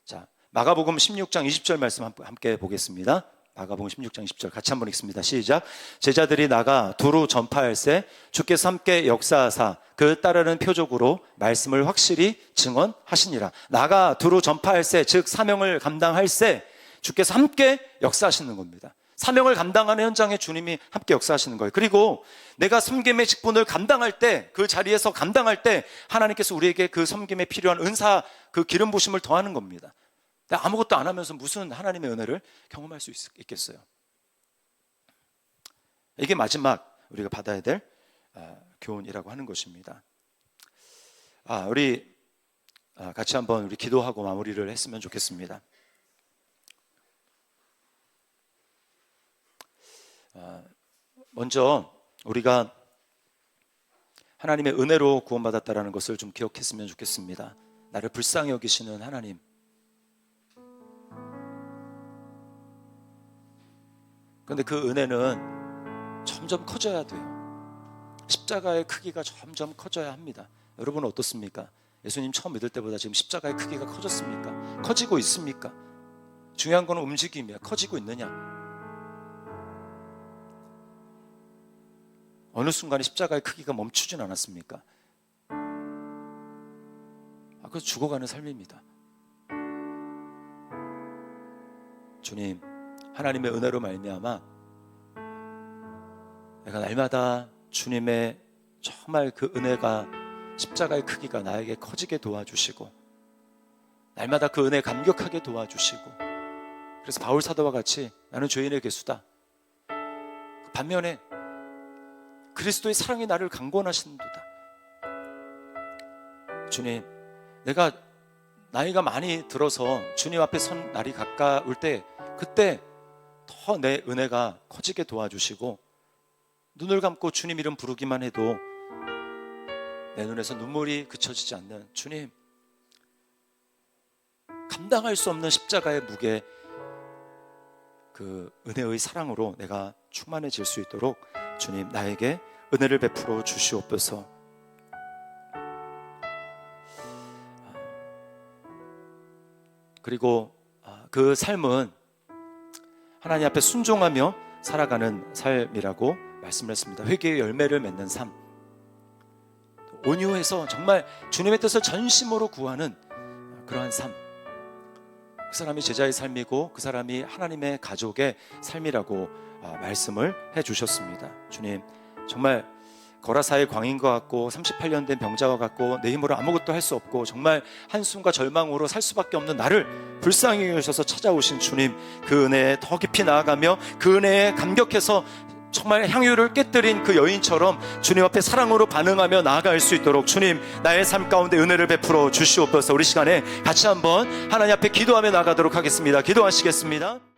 자, 마가복음 16장 20절 말씀 함께 보겠습니다. 마가복음 16장 20절 같이 한번 읽습니다. 시작. 제자들이 나가 두루 전파할새 주께서 함께 역사하사 그 따르는 표적으로 말씀을 확실히 증언하시니라. 나가 두루 전파할새 즉 사명을 감당할새 주께서 함께 역사하시는 겁니다. 사명을 감당하는 현장에 주님이 함께 역사하시는 거예요. 그리고 내가 섬김의 직분을 감당할 때 그 자리에서 감당할 때 하나님께서 우리에게 그 섬김에 필요한 은사 그 기름 부심을 더하는 겁니다. 아무것도 안 하면서 무슨 하나님의 은혜를 경험할 수 있겠어요? 이게 마지막 우리가 받아야 될 교훈이라고 하는 것입니다. 우리 같이 한번 우리 기도하고 마무리를 했으면 좋겠습니다. 먼저 우리가 하나님의 은혜로 구원받았다는 것을 좀 기억했으면 좋겠습니다. 나를 불쌍히 여기시는 하나님. 그런데 그 은혜는 점점 커져야 돼요. 십자가의 크기가 점점 커져야 합니다. 여러분은 어떻습니까? 예수님 처음 믿을 때보다 지금 십자가의 크기가 커졌습니까? 커지고 있습니까? 중요한 건 움직임이야. 커지고 있느냐? 어느 순간에 십자가의 크기가 멈추진 않았습니까? 그래서 죽어가는 삶입니다. 주님, 하나님의 은혜로 말미암아 내가 날마다 주님의 정말 그 은혜가 십자가의 크기가 나에게 커지게 도와주시고 날마다 그 은혜에 감격하게 도와주시고 그래서 바울 사도와 같이 나는 죄인의 괴수다. 반면에 그리스도의 사랑이 나를 강권하시는도다. 주님, 내가 나이가 많이 들어서 주님 앞에 선 날이 가까울 때 그때 더 내 은혜가 커지게 도와주시고 눈을 감고 주님 이름 부르기만 해도 내 눈에서 눈물이 그쳐지지 않는 주님, 감당할 수 없는 십자가의 무게 그 은혜의 사랑으로 내가 충만해질 수 있도록 주님 나에게 은혜를 베풀어 주시옵소서. 그리고 그 삶은 하나님 앞에 순종하며 살아가는 삶이라고 말씀을 했습니다. 회개의 열매를 맺는 삶, 온유해서 정말 주님의 뜻을 전심으로 구하는 그러한 삶, 그 사람이 제자의 삶이고 그 사람이 하나님의 가족의 삶이라고 말씀을 해주셨습니다. 주님, 정말 거라사의 광인과 같고 38년 된 병자와 같고 내 힘으로 아무것도 할 수 없고 정말 한숨과 절망으로 살 수밖에 없는 나를 불쌍히 여기셔서 찾아오신 주님, 그 은혜에 더 깊이 나아가며 그 은혜에 감격해서 정말 향유를 깨뜨린 그 여인처럼 주님 앞에 사랑으로 반응하며 나아갈 수 있도록 주님 나의 삶 가운데 은혜를 베풀어 주시옵소서. 우리 시간에 같이 한번 하나님 앞에 기도하며 나아가도록 하겠습니다. 기도하시겠습니다.